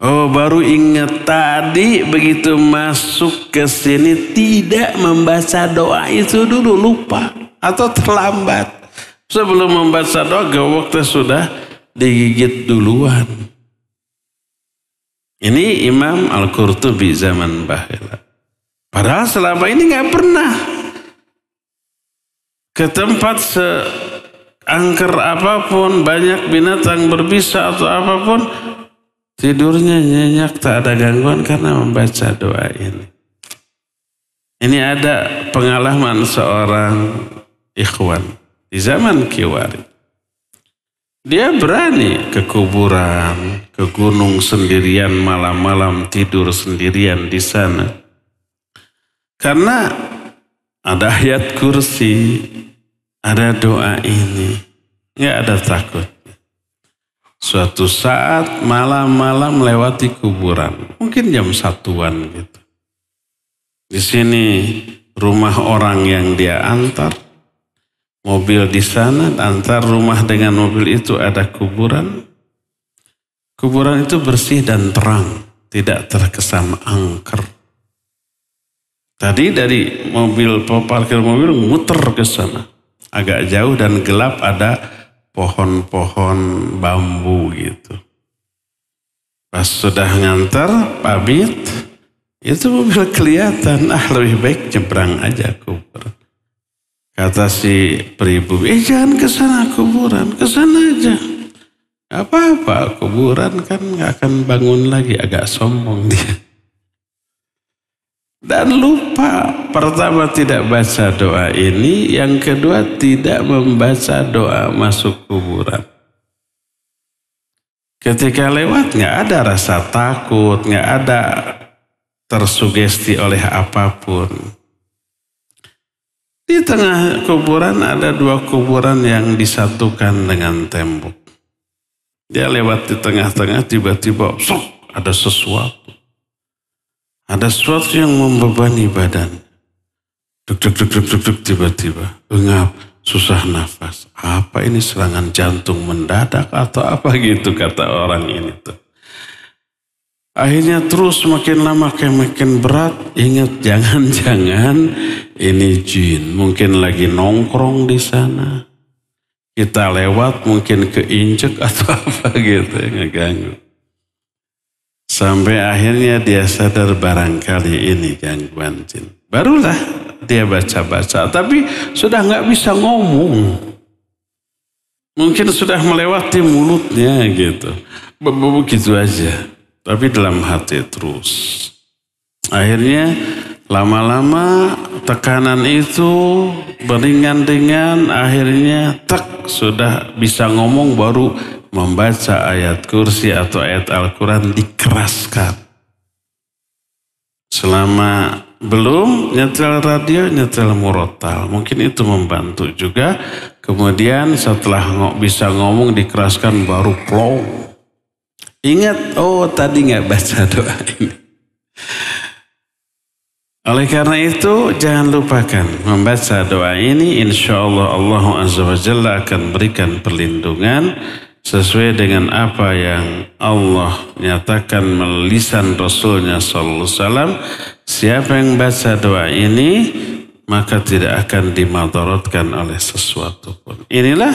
Oh, baru ingat tadi begitu masuk ke sini tidak membaca doa itu dulu, lupa atau terlambat. Sebelum membaca doa gawak sudah digigit duluan. Ini Imam Al-Qurtubi zaman bahila. Padahal selama ini nggak pernah ke tempat angker apapun, banyak binatang berbisa atau apapun, tidurnya nyenyak, tak ada gangguan karena membaca doa ini. Ini ada pengalaman seorang ikhwan di zaman Kiwari. Dia berani ke kuburan, ke gunung sendirian, malam-malam tidur sendirian di sana. Karena ada ayat kursi, ada doa ini, nggak ada takut. Suatu saat malam-malam melewati kuburan, mungkin jam 1-an gitu. Di sini rumah orang yang dia antar, mobil di sana, antar rumah dengan mobil itu ada kuburan. Kuburan itu bersih dan terang, tidak terkesan angker. Tadi dari mobil, parkir mobil muter ke sana. Agak jauh dan gelap, ada pohon-pohon bambu gitu. Pas sudah ngantar, pamit, itu mobil kelihatan, lebih baik nyebrang aja kuburan. Kata si pribumi, jangan ke sana kuburan, ke sana aja. Gak apa-apa, kuburan kan gak akan bangun lagi, agak sombong dia. Dan lupa, pertama tidak baca doa ini, yang kedua tidak membaca doa masuk kuburan. Ketika lewat gak ada rasa takut, gak ada tersugesti oleh apapun. Di tengah kuburan ada 2 kuburan yang disatukan dengan tembok. Dia lewat di tengah-tengah, tiba-tiba ada sesuatu. Ada sesuatu yang membebani badan. Duk, tiba-tiba. Bengap, susah nafas. Apa ini, serangan jantung mendadak atau apa gitu kata orang ini tuh. Akhirnya terus makin lama makin berat. Ingat, jangan-jangan ini jin. Mungkin lagi nongkrong di sana. Kita lewat mungkin keinjek atau apa gitu, ngeganggu. Sampai akhirnya dia sadar barangkali ini gangguan jin. Barulah dia baca-baca, tapi sudah nggak bisa ngomong. Mungkin sudah melewati mulutnya gitu. Begitu aja. Tapi dalam hati terus. Akhirnya lama-lama tekanan itu beringan-ringan. Akhirnya sudah bisa ngomong, baru membaca ayat kursi atau ayat Al-Quran dikeraskan. Selama belum nyetel radio, nyetel murotal. Mungkin itu membantu juga. Kemudian setelah bisa ngomong dikeraskan, baru plong. Ingat, tadi nggak baca doa ini. Oleh karena itu jangan lupakan membaca doa ini. Insya Allah Allah Azza wa Jalla akan berikan perlindungan sesuai dengan apa yang Allah nyatakan melalui lisan Rasulnya Sallallahu Alaihi Wasallam. Siapa yang baca doa ini maka tidak akan dimadaratkan oleh sesuatu pun. Inilah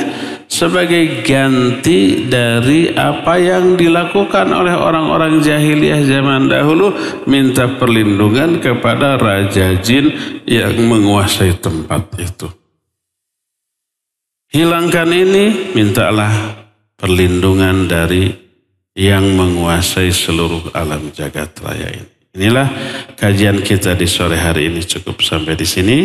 sebagai ganti dari apa yang dilakukan oleh orang-orang jahiliyah zaman dahulu, minta perlindungan kepada raja jin yang menguasai tempat itu. Hilangkan ini, mintalah perlindungan dari yang menguasai seluruh alam jagat raya ini. Inilah kajian kita di sore hari ini, cukup sampai di sini.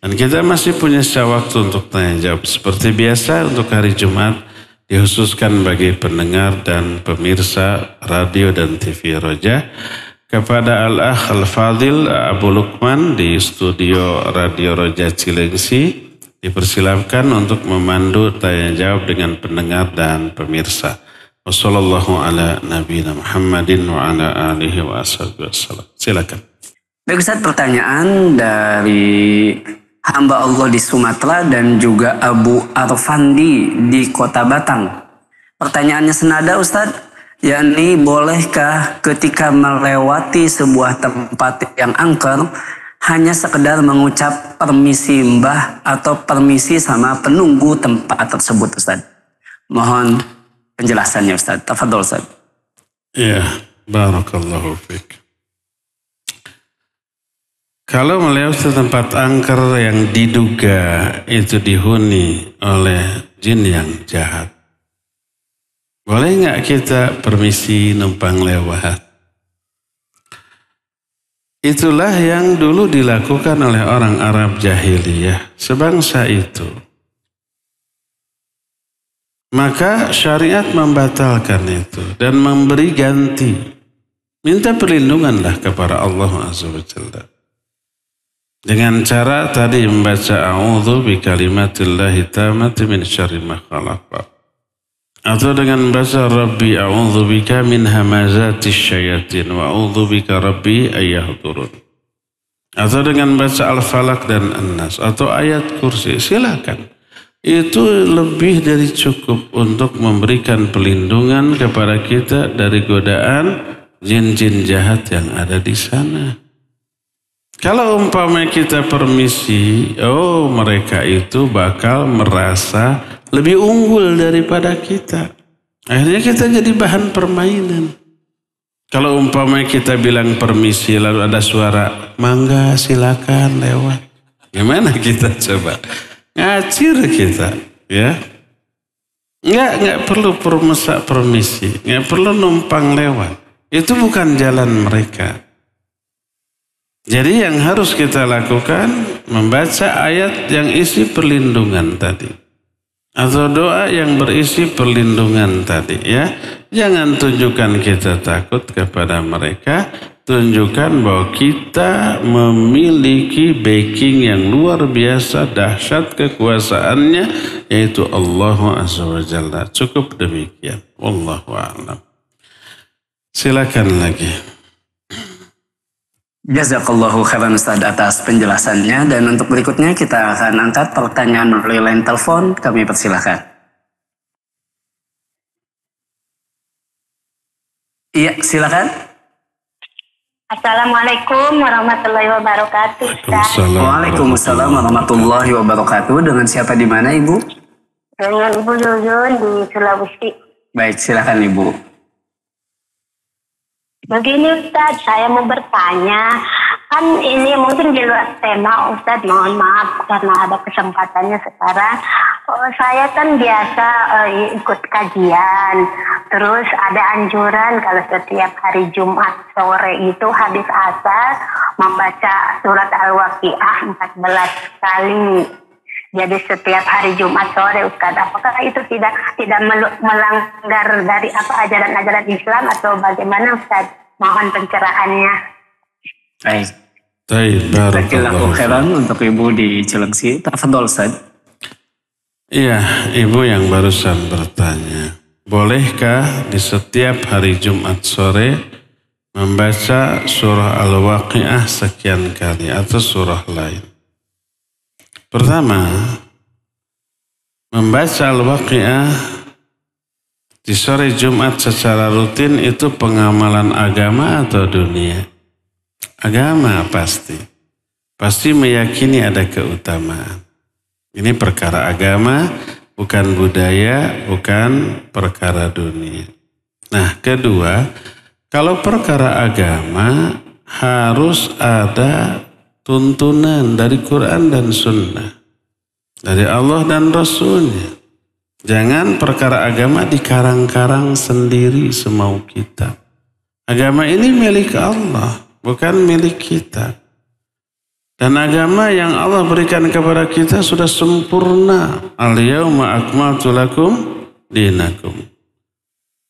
Dan kita masih punya waktu untuk tanya jawab. Seperti biasa untuk hari Jumat dikhususkan bagi pendengar dan pemirsa radio dan TV Roja. Kepada Al-Akh Al-Fadil Abu Lukman di studio Radio Roja Cilengsi, dipersilakan untuk memandu tanya jawab dengan pendengar dan pemirsa. Wassallallahu ala nabiyina Muhammadin wa ala alihi wa ashabihi wassalam. Silakan.
Baik Ustaz, pertanyaan dari hamba Allah di Sumatera dan juga Abu Arfandi di Kota Batang. Pertanyaannya senada Ustaz, yakni bolehkah ketika melewati sebuah tempat yang angker hanya sekedar mengucap permisi mbah atau permisi sama penunggu tempat tersebut Ustaz? Mohon penjelasannya Ustaz. Tafadhol Ustaz.
Ya, barakallahu fiik. Kalau melewati tempat angker yang diduga itu dihuni oleh jin yang jahat. Boleh nggak kita permisi numpang lewat? Itulah yang dulu dilakukan oleh orang Arab jahiliyah, sebangsa itu. Maka syariat membatalkan itu dan memberi ganti. Minta perlindunganlah kepada Allah Azza wa Jalla. Dengan cara tadi membaca a'udzu bi kalimatillahi tammati min syarri ma khalaq. Atau dengan membaca Rabbi a'udzu bika min hamazatis syayatin wa a'udzu bika rabbi ayyahdurun. Atau dengan membaca Al-Falaq dan An-Nas atau ayat kursi, silakan. Itu lebih dari cukup untuk memberikan perlindungan kepada kita dari godaan jin-jin jahat yang ada di sana. Kalau umpama kita permisi, mereka itu bakal merasa lebih unggul daripada kita. Akhirnya kita jadi bahan permainan. Kalau umpama kita bilang permisi lalu ada suara, mangga silakan lewat. Gimana kita coba? Ngacir kita, ya. Nggak perlu permisi, nggak perlu numpang lewat. Itu bukan jalan mereka. Jadi yang harus kita lakukan membaca ayat yang isi perlindungan tadi atau doa yang berisi perlindungan tadi, ya. Jangan tunjukkan kita takut kepada mereka, tunjukkan bahwa kita memiliki backing yang luar biasa dahsyat kekuasaannya, yaitu Allah Azza wa Jalla. Cukup demikian. Wallahu a'lam. Silakan lagi.
Jazakallahu khairan Ustaz atas penjelasannya, dan untuk berikutnya kita akan angkat pertanyaan melalui line telepon. Kami persilahkan. Iya, silakan.
Assalamualaikum warahmatullahi wabarakatuh.
Waalaikumsalam warahmatullahi wabarakatuh. Dengan siapa di mana Ibu?
Dengan Ibu Yuyun di Sulawesi.
Baik, silakan Ibu.
Begini Ustaz, saya mau bertanya, kan ini mungkin di luar tema Ustaz, mohon maaf karena ada kesempatannya sekarang. Saya kan biasa ikut kajian, terus ada anjuran kalau setiap hari Jumat sore itu habis asar membaca surat Al-Waqiah 14 kali. Jadi setiap hari Jumat sore Ustaz, apakah itu tidak melanggar dari ajaran-ajaran Islam atau bagaimana Ustaz? Mohon pencerahannya.
Baik.
Barakallahu
khairan untuk Ibu di Cilengsi. Tafadhol Ustaz.
Iya, Ibu yang barusan bertanya. Bolehkah di setiap hari Jumat sore membaca surah Al-Waqiah sekian kali atau surah lain? Pertama, membaca Al-Waqiah di sore Jumat secara rutin itu pengamalan agama atau dunia? Agama pasti. Pasti meyakini ada keutamaan. Ini perkara agama, bukan budaya, bukan perkara dunia. Nah, kedua, kalau perkara agama harus ada tuntunan dari Quran dan Sunnah, dari Allah dan Rasulnya. Jangan perkara agama dikarang-karang sendiri semau kita. Agama ini milik Allah, bukan milik kita. Dan agama yang Allah berikan kepada kita sudah sempurna. Al-yawma akmaltu lakum dinakum.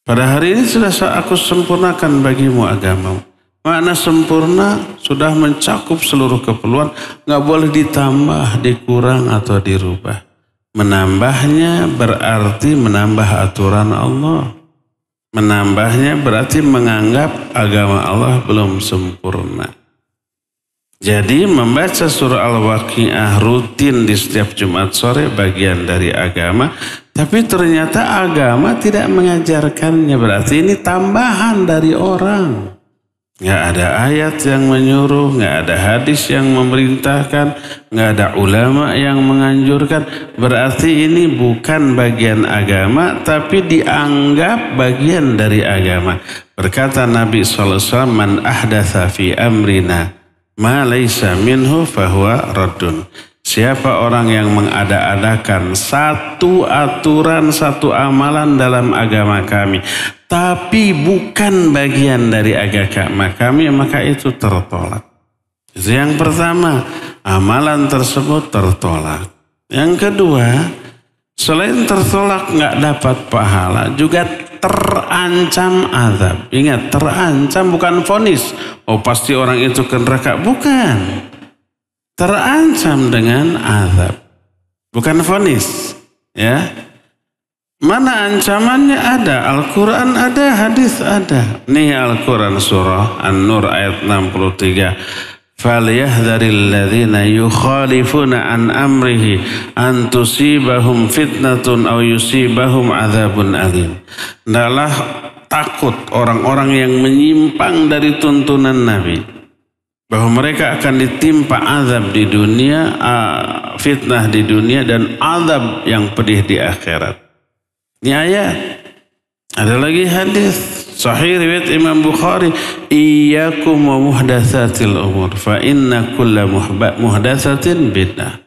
Pada hari ini sudah aku sempurnakan bagimu agamamu. Makna sempurna sudah mencakup seluruh keperluan, nggak boleh ditambah, dikurang atau dirubah. Menambahnya berarti menambah aturan Allah. Menambahnya berarti menganggap agama Allah belum sempurna. Jadi membaca surah Al-Waqiah rutin di setiap Jumat sore bagian dari agama. Tapi ternyata agama tidak mengajarkannya. Berarti ini tambahan dari orang. Nggak ada ayat yang menyuruh, nggak ada hadis yang memerintahkan, nggak ada ulama yang menganjurkan. Berarti ini bukan bagian agama, tapi dianggap bagian dari agama. Berkata Nabi SAW, man ahdatha fi amrina ma laysa minhu fahuwa raddun. Siapa orang yang mengada-adakan satu aturan, satu amalan dalam agama kami, tapi bukan bagian dari agama kami, maka itu tertolak. Itu yang pertama, amalan tersebut tertolak. Yang kedua, selain tertolak nggak dapat pahala, juga terancam azab. Ingat, terancam bukan vonis. Oh pasti orang itu ke neraka, bukan. Terancam dengan azab, bukan vonis, ya. Mana ancamannya ada? Al-Quran ada, hadis ada. Nih Al-Quran surah An-Nur ayat 63. Falyahdharil ladzina yukhalifuna an amrihi an tusibahum fitnatun aw yusibahum adzabun alim. Hendaklah takut orang-orang yang menyimpang dari tuntunan Nabi, bahwa mereka akan ditimpa azab di dunia, fitnah di dunia, dan azab yang pedih di akhirat. Ini ayat. Ada lagi hadis sahih riwayat Imam Bukhari, iyyakum wa muhdatsatil umur fa inna kulla muhdatsatin bid'ah.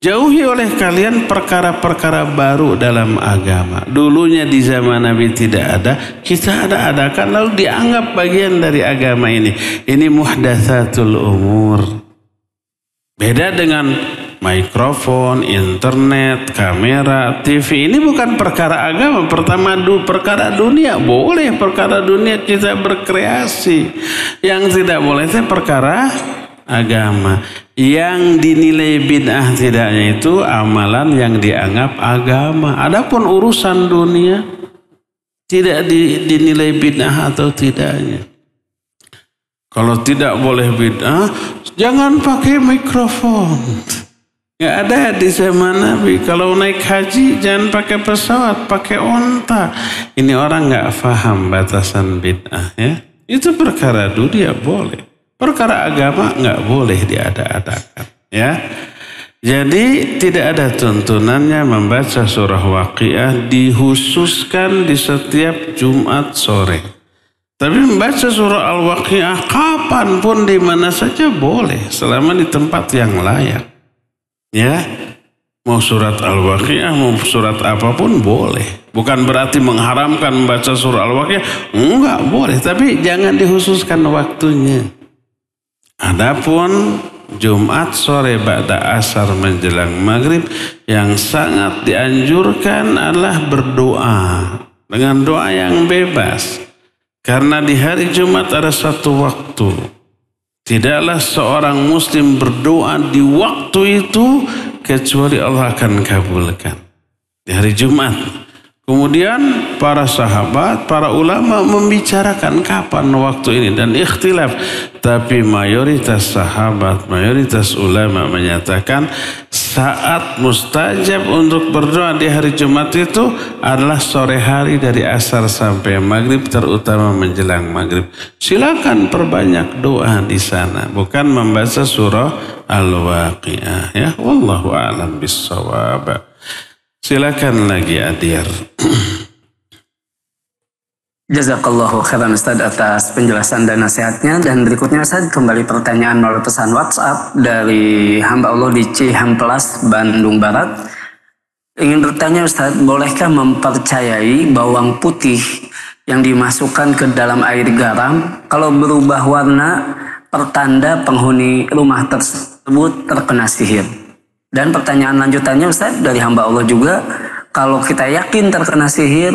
Jauhi oleh kalian perkara-perkara baru dalam agama. Dulunya di zaman Nabi tidak ada, kita adakan lalu dianggap bagian dari agama ini. Ini muhdatsatul umur. Beda dengan mikrofon, internet, kamera, TV. Ini bukan perkara agama. Pertama perkara dunia. Boleh perkara dunia kita berkreasi. Yang tidak boleh itu perkara agama. Yang dinilai bid'ah tidaknya itu amalan yang dianggap agama. Adapun urusan dunia tidak dinilai bid'ah atau tidaknya. Kalau tidak boleh bid'ah, jangan pakai mikrofon. Nggak ada di zaman Nabi. Kalau naik haji jangan pakai pesawat, pakai onta. Ini orang nggak paham batasan bid'ah, ya. Itu perkara dunia boleh. Perkara agama nggak boleh diada-adakan, ya. Jadi tidak ada tuntunannya membaca surah Waqiah dikhususkan di setiap Jumat sore. Tapi membaca surah Al-Waqiah kapanpun di mana saja boleh, selama di tempat yang layak, ya. Mau surat Al-Waqiah, mau surat apapun boleh. Bukan berarti mengharamkan membaca surah Al-Waqiah, enggak boleh. Tapi jangan dikhususkan waktunya. Adapun Jumat sore ba'da asar menjelang maghrib, yang sangat dianjurkan adalah berdoa dengan doa yang bebas. Karena di hari Jumat ada satu waktu. Tidaklah seorang muslim berdoa di waktu itu kecuali Allah akan kabulkan. Di hari Jumat. Kemudian para sahabat, para ulama membicarakan kapan waktu ini dan ikhtilaf. Tapi mayoritas sahabat, mayoritas ulama menyatakan saat mustajab untuk berdoa di hari Jumat itu adalah sore hari dari asar sampai maghrib, terutama menjelang maghrib. Silakan perbanyak doa di sana, bukan membaca surah Al-Waqiah, ya. Wallahu a'lam bissawab. Silakan lagi Adir.
Jazakallahu khairan Ustaz atas penjelasan dan nasihatnya. Dan berikutnya Ustaz, kembali pertanyaan melalui pesan WhatsApp dari hamba Allah di Cihamplas, Bandung Barat. Ingin bertanya Ustaz, bolehkah mempercayai bawang putih yang dimasukkan ke dalam air garam kalau berubah warna pertanda penghuni rumah tersebut terkena sihir? Dan pertanyaan lanjutannya Ustaz dari hamba Allah juga, kalau kita yakin terkena sihir,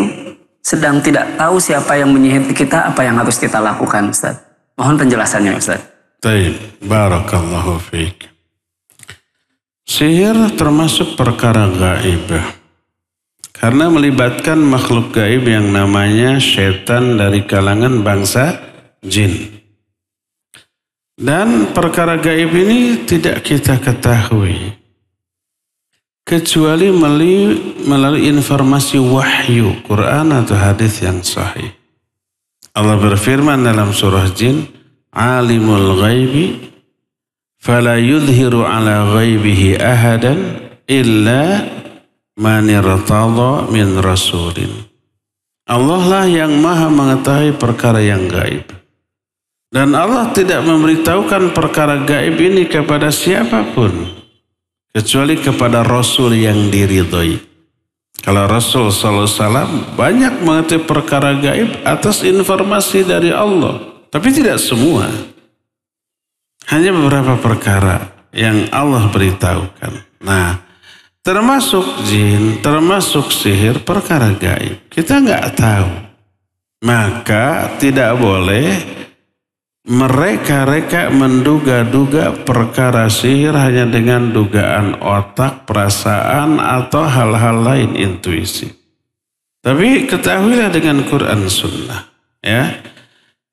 sedang tidak tahu siapa yang menyihir kita, apa yang harus kita lakukan Ustaz? Mohon penjelasannya Ustaz.
Baik, barakallahu fiik. Sihir termasuk perkara gaib. Karena melibatkan makhluk gaib yang namanya setan dari kalangan bangsa jin. Dan perkara gaib ini tidak kita ketahui kecuali melalui informasi wahyu, Quran atau hadis yang sahih. Allah berfirman dalam surah Jin, Alimul ghaibi fala yudhiru ala ghaibihi ahadan illa man irtada min rasulin. Allah lah yang maha mengetahui perkara yang gaib. Dan Allah tidak memberitahukan perkara gaib ini kepada siapapun kecuali kepada Rasul yang diridhoi. Kalau Rasul SAW banyak mengetahui perkara gaib atas informasi dari Allah. Tapi tidak semua. Hanya beberapa perkara yang Allah beritahukan. Nah, termasuk jin, termasuk sihir, perkara gaib. Kita nggak tahu. Maka tidak boleh mereka menduga-duga perkara sihir hanya dengan dugaan otak, perasaan, atau hal-hal lain intuisi. Tapi ketahuilah dengan Quran Sunnah. Ya.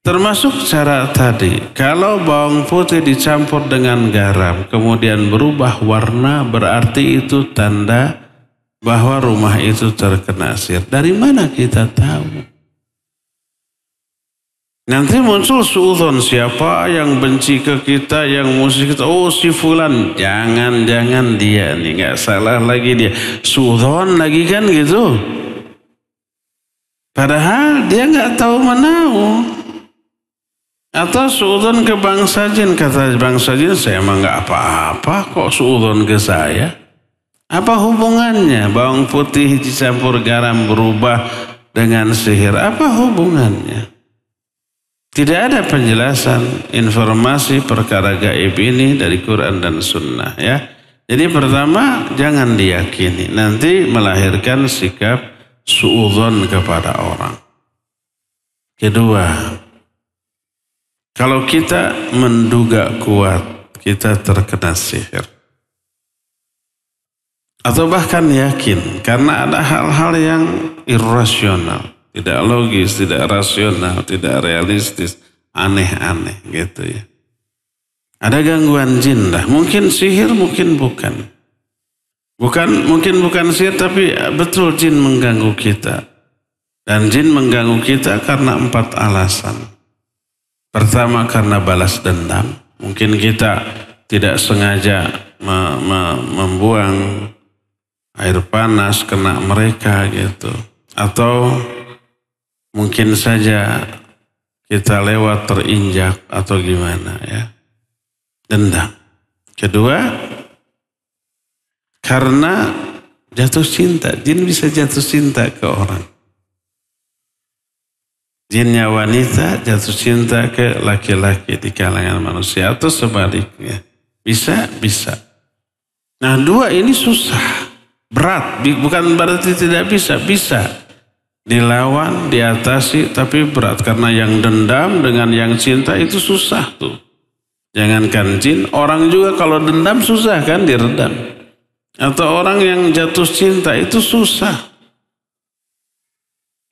Termasuk cara tadi, kalau bawang putih dicampur dengan garam, kemudian berubah warna, berarti itu tanda bahwa rumah itu terkena sihir. Dari mana kita tahu? Nanti muncul suudzon, siapa yang benci ke kita, yang musuh kita, oh si fulan, jangan dia nih, nggak salah lagi dia, suudzon lagi kan gitu. Padahal dia nggak tahu menahu. Atau suudzon ke bangsa jin, kata bangsa jin, saya emang nggak apa-apa kok suudzon ke saya. Apa hubungannya bawang putih dicampur garam berubah dengan sihir? Apa hubungannya? Tidak ada penjelasan informasi perkara gaib ini dari Quran dan Sunnah ya. Jadi pertama jangan diyakini, nanti melahirkan sikap suudzon kepada orang. Kedua, kalau kita menduga kuat kita terkena sihir, atau bahkan yakin karena ada hal-hal yang irasional, tidak logis, tidak rasional, tidak realistis, aneh-aneh gitu ya. Ada gangguan jin lah, mungkin sihir, mungkin bukan. Mungkin bukan sihir, tapi betul jin mengganggu kita. Dan jin mengganggu kita karena 4 alasan. Pertama karena balas dendam. Mungkin kita tidak sengaja membuang air panas kena mereka gitu. Atau mungkin saja kita lewat terinjak atau gimana ya. Dendam. Kedua, karena jatuh cinta. Jin bisa jatuh cinta ke orang. Jinnya wanita jatuh cinta ke laki-laki di kalangan manusia atau sebaliknya. Bisa. Nah 2 ini susah. Berat. Bukan berarti tidak bisa. Bisa. Dilawan, diatasi, tapi berat. Karena yang dendam dengan yang cinta itu susah tuh. Jangankan jin, orang juga kalau dendam susah kan diredam. Atau orang yang jatuh cinta itu susah.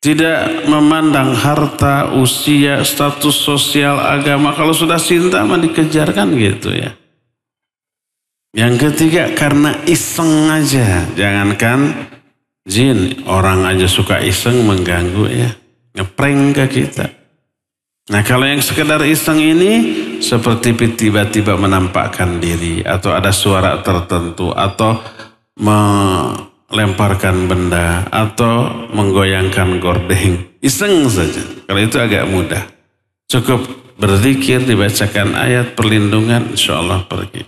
Tidak memandang harta, usia, status sosial, agama. Kalau sudah cinta mah dikejar kan gitu ya. Yang ketiga karena iseng aja. Jangankan jin, orang aja suka iseng mengganggu ya. Ngeprank ke kita. Nah kalau yang sekedar iseng ini seperti tiba-tiba menampakkan diri. Atau ada suara tertentu. Atau melemparkan benda. Atau menggoyangkan gordeng. Iseng saja. Kalau itu agak mudah. Cukup berzikir, dibacakan ayat perlindungan, insya Allah pergi.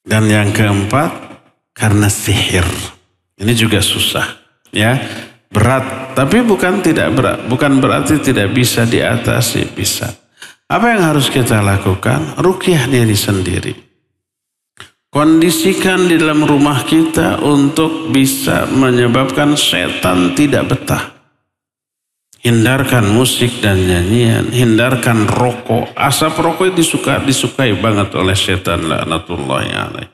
Dan yang keempat karena sihir. Ini juga susah, ya, berat. Tapi bukan berarti tidak bisa diatasi, bisa. Apa yang harus kita lakukan? Ruqyah diri sendiri. Kondisikan di dalam rumah kita untuk bisa menyebabkan setan tidak betah. Hindarkan musik dan nyanyian, hindarkan rokok. Asap rokok disukai banget oleh setan laknatullahi alaih.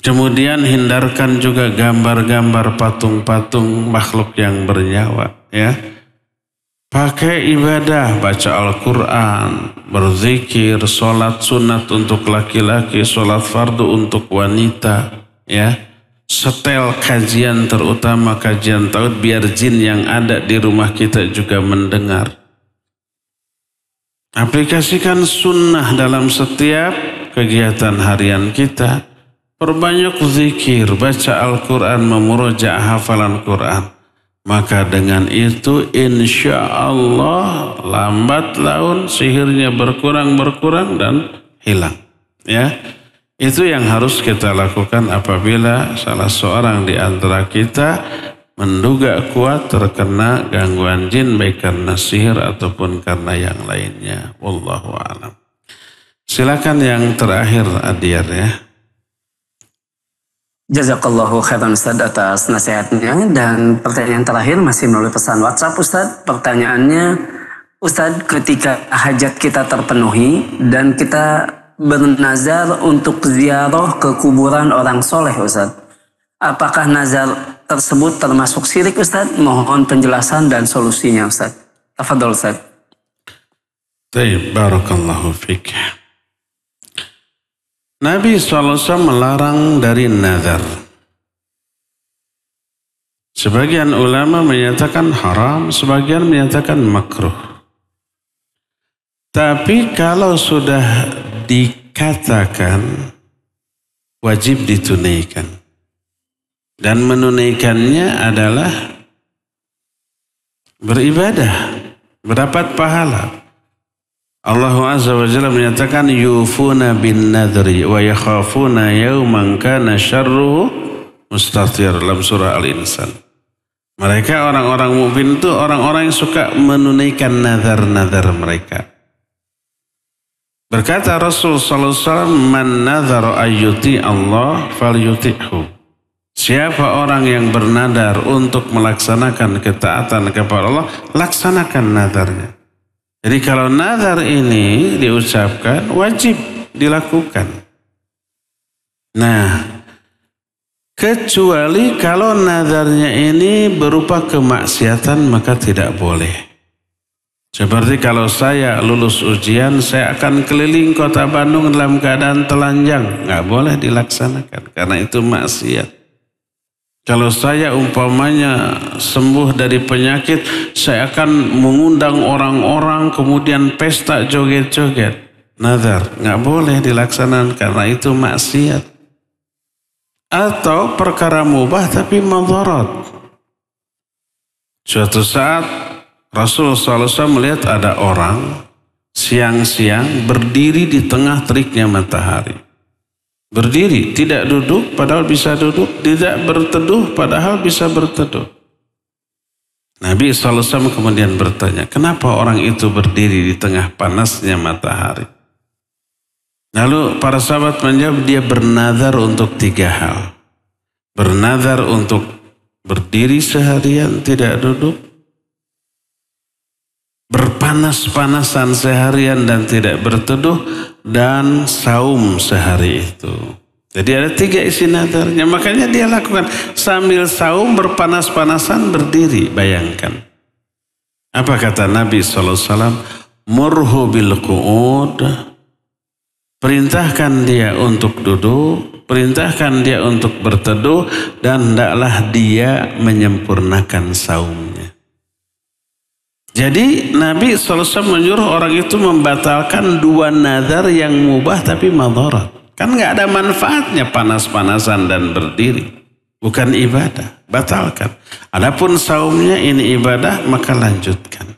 Kemudian hindarkan juga gambar-gambar patung-patung makhluk yang bernyawa. Ya. Pakai ibadah, baca Al-Quran, berzikir, sholat sunat untuk laki-laki, sholat fardu untuk wanita. Ya. Setel kajian, terutama kajian tauhid, biar jin yang ada di rumah kita juga mendengar. Aplikasikan sunnah dalam setiap kegiatan harian kita. Perbanyak zikir, baca Al-Quran, memurojaah hafalan Quran. Maka dengan itu insya Allah lambat laun sihirnya berkurang dan hilang. Ya, Itu yang harus kita lakukan apabila salah seorang di antara kita menduga kuat terkena gangguan jin baik karena sihir ataupun karena yang lainnya. Wallahu a'lam. Silakan yang terakhir Adyar ya.
Jazakallahu khairan Ustaz atas nasihatnya. Dan pertanyaan terakhir masih melalui pesan WhatsApp Ustaz. Pertanyaannya, Ustaz, ketika hajat kita terpenuhi dan kita bernazar untuk ziarah ke kuburan orang soleh Ustaz, apakah nazar tersebut termasuk syirik Ustaz? Mohon penjelasan dan solusinya Ustaz. Tafadhol Ustaz.
Baik, barakallahu fiik. Nabi SAW melarang dari nazar. Sebagian ulama menyatakan haram, sebagian menyatakan makruh. Tapi kalau sudah dikatakan wajib ditunaikan. Dan menunaikannya adalah beribadah, mendapat pahala. Allah Azza wa Jalla menyatakan yufuna bin nadri wa yakhafuna yawman kana syarruhu mustatir dalam surah Al-Insan. Mereka orang-orang mukmin itu orang-orang yang suka menunaikan nazar-nazar mereka. Berkata Rasul sallallahu alaihi wasallam, "Man nadhara ayyuti Allah falyuti'hu." Siapa orang yang bernadar untuk melaksanakan ketaatan kepada Allah, laksanakan nadarnya. Jadi kalau nadar ini diucapkan, wajib dilakukan. Nah, kecuali kalau nadarnya ini berupa kemaksiatan, maka tidak boleh. Seperti kalau saya lulus ujian, saya akan keliling kota Bandung dalam keadaan telanjang. Nggak boleh dilaksanakan, karena itu maksiat. Kalau saya umpamanya sembuh dari penyakit, saya akan mengundang orang-orang, kemudian pesta joget-joget. Nazar, nggak boleh dilaksanakan, karena itu maksiat. Atau perkara mubah tapi madharat. Suatu saat, Rasulullah SAW melihat ada orang siang-siang berdiri di tengah teriknya matahari. Berdiri, tidak duduk padahal bisa duduk, tidak berteduh padahal bisa berteduh. Nabi SAW kemudian bertanya, kenapa orang itu berdiri di tengah panasnya matahari? Lalu para sahabat menjawab, dia bernazar untuk 3 hal. Bernazar untuk berdiri seharian tidak duduk, berpanas-panasan seharian dan tidak berteduh, dan saum sehari itu. Jadi ada 3 isi nadarnya. Makanya dia lakukan sambil saum, berpanas-panasan, berdiri. Bayangkan. Apa kata Nabi SAW? Murhu bil qu'ud. Perintahkan dia untuk duduk, perintahkan dia untuk berteduh, dan hendaklah dia menyempurnakan saumnya. Jadi Nabi SAW menyuruh orang itu membatalkan 2 nazar yang mubah tapi madharat. Kan nggak ada manfaatnya panas-panasan dan berdiri. Bukan ibadah, batalkan. Adapun saumnya ini ibadah, maka lanjutkan.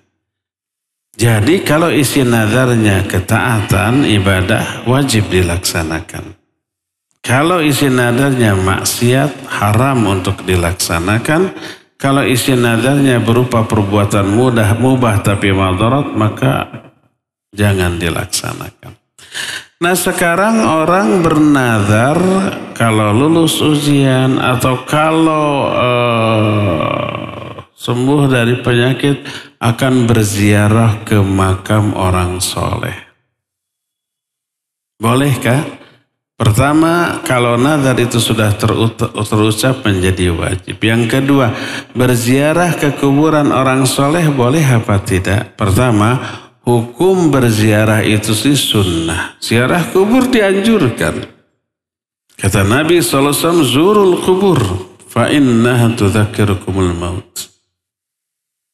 Jadi kalau isi nazarnya ketaatan, ibadah, wajib dilaksanakan. Kalau isi nazarnya maksiat, haram untuk dilaksanakan. Kalau isi nadarnya berupa perbuatan mubah tapi madharat, maka jangan dilaksanakan. Nah, sekarang orang bernazar kalau lulus ujian atau kalau sembuh dari penyakit akan berziarah ke makam orang soleh. Bolehkah? Pertama, kalau nazar itu sudah terucap menjadi wajib. Yang kedua, berziarah ke kuburan orang soleh boleh apa tidak? Pertama, hukum berziarah itu sih sunnah. Ziarah kubur dianjurkan. Kata Nabi SAW, zurul kubur fa innaha tudzakirukumul maut.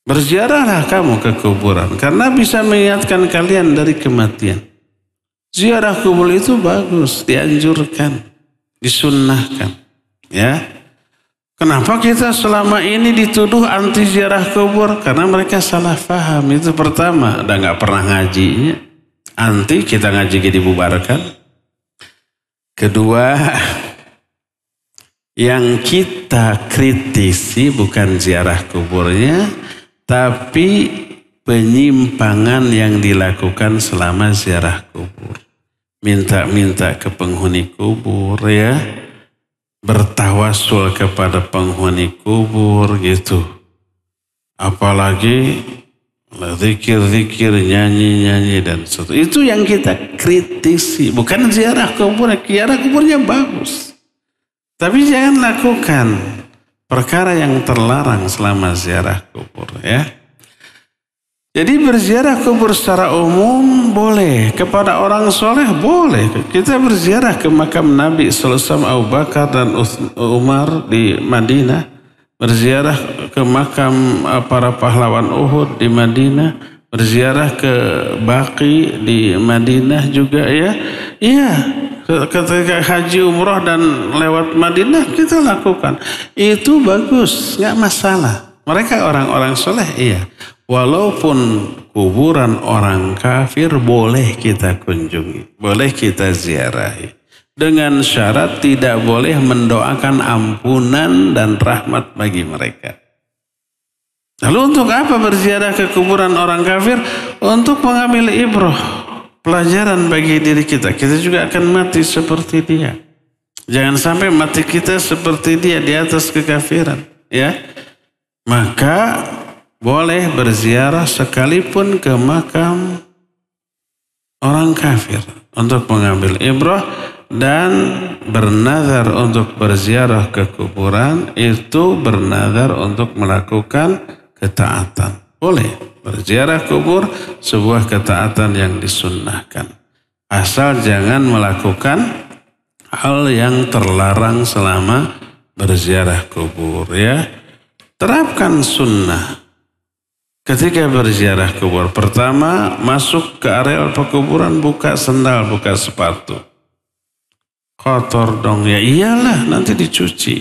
Berziarahlah kamu ke kuburan karena bisa mengingatkan kalian dari kematian. Ziarah kubur itu bagus, dianjurkan, disunnahkan. Ya, kenapa kita selama ini dituduh anti ziarah kubur? Karena mereka salah paham. Itu pertama, udah nggak pernah ngajinya. Anti kita ngaji dibubarkan. Kedua, yang kita kritisi bukan ziarah kuburnya, tapi penyimpangan yang dilakukan selama ziarah kubur. Minta-minta ke penghuni kubur ya, bertawasul kepada penghuni kubur gitu. Apalagi zikir-zikir, nyanyi-nyanyi dan seterusnya. Itu yang kita kritisi, bukan ziarah kubur. Ziarah kuburnya bagus, tapi jangan lakukan perkara yang terlarang selama ziarah kubur ya. Jadi berziarah kubur secara umum boleh, kepada orang soleh boleh. Kita berziarah ke makam Nabi SAW, Abu Bakar dan Umar di Madinah. Berziarah ke makam para pahlawan Uhud di Madinah, berziarah ke Baqi di Madinah juga ya. Iya, ketika haji umroh dan lewat Madinah kita lakukan. Itu bagus, nggak masalah. Mereka orang-orang soleh iya. Walaupun kuburan orang kafir boleh kita kunjungi, boleh kita ziarahi. Dengan syarat tidak boleh mendoakan ampunan dan rahmat bagi mereka. Lalu untuk apa berziarah ke kuburan orang kafir? Untuk mengambil ibrah, pelajaran bagi diri kita. Kita juga akan mati seperti dia. Jangan sampai mati kita seperti dia di atas kekafiran. Ya, maka boleh berziarah sekalipun ke makam orang kafir untuk mengambil ibrah. Dan bernazar untuk berziarah ke kuburan itu bernazar untuk melakukan ketaatan. Boleh berziarah kubur sebuah ketaatan yang disunnahkan. Asal jangan melakukan hal yang terlarang selama berziarah kubur ya. Terapkan sunnah ketika berziarah kubur. Pertama, masuk ke areal pekuburan, buka sendal, buka sepatu. Kotor dong ya, iyalah nanti dicuci.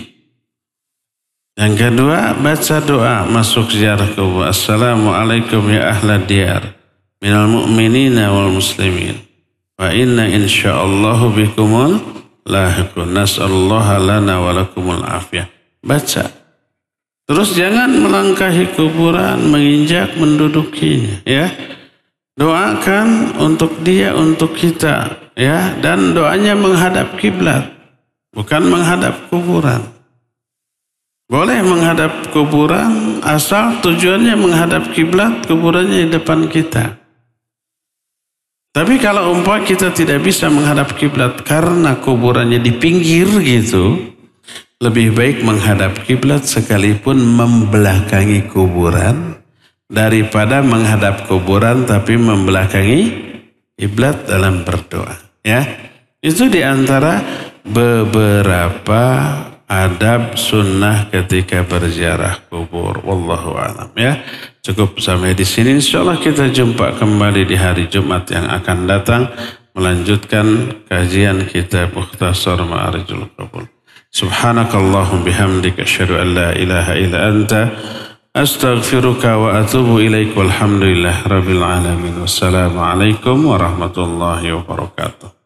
Yang kedua, baca doa masuk ziarah kubur. Assalamualaikum ya ahla diyar minal mu'minina wal muslimin wa inna insyaallahu bikumul lahiqun nas'allaha lana wa lakumul afiyah. Baca. Terus jangan melangkahi kuburan, menginjak, mendudukinya ya. Doakan untuk dia, untuk kita ya, dan doanya menghadap kiblat, bukan menghadap kuburan. Boleh menghadap kuburan asal tujuannya menghadap kiblat, kuburannya di depan kita. Tapi kalau umpama kita tidak bisa menghadap kiblat karena kuburannya di pinggir gitu, lebih baik menghadap kiblat sekalipun membelakangi kuburan daripada menghadap kuburan tapi membelakangi kiblat dalam berdoa ya. Itu diantara beberapa adab sunnah ketika berziarah kubur. Wallahu a'lam ya. Cukup sampai di sini. Insyaallah kita jumpa kembali di hari Jumat yang akan datang melanjutkan kajian kitab Mukhtasar Ma'arijul Qabul. Subhanakallahum bihamdika asyhadu an la ilaha illa anta astaghfiruka wa atubu ilaik. Walhamdulillah rabbil alamin. Wassalamualaikum warahmatullahi wabarakatuh.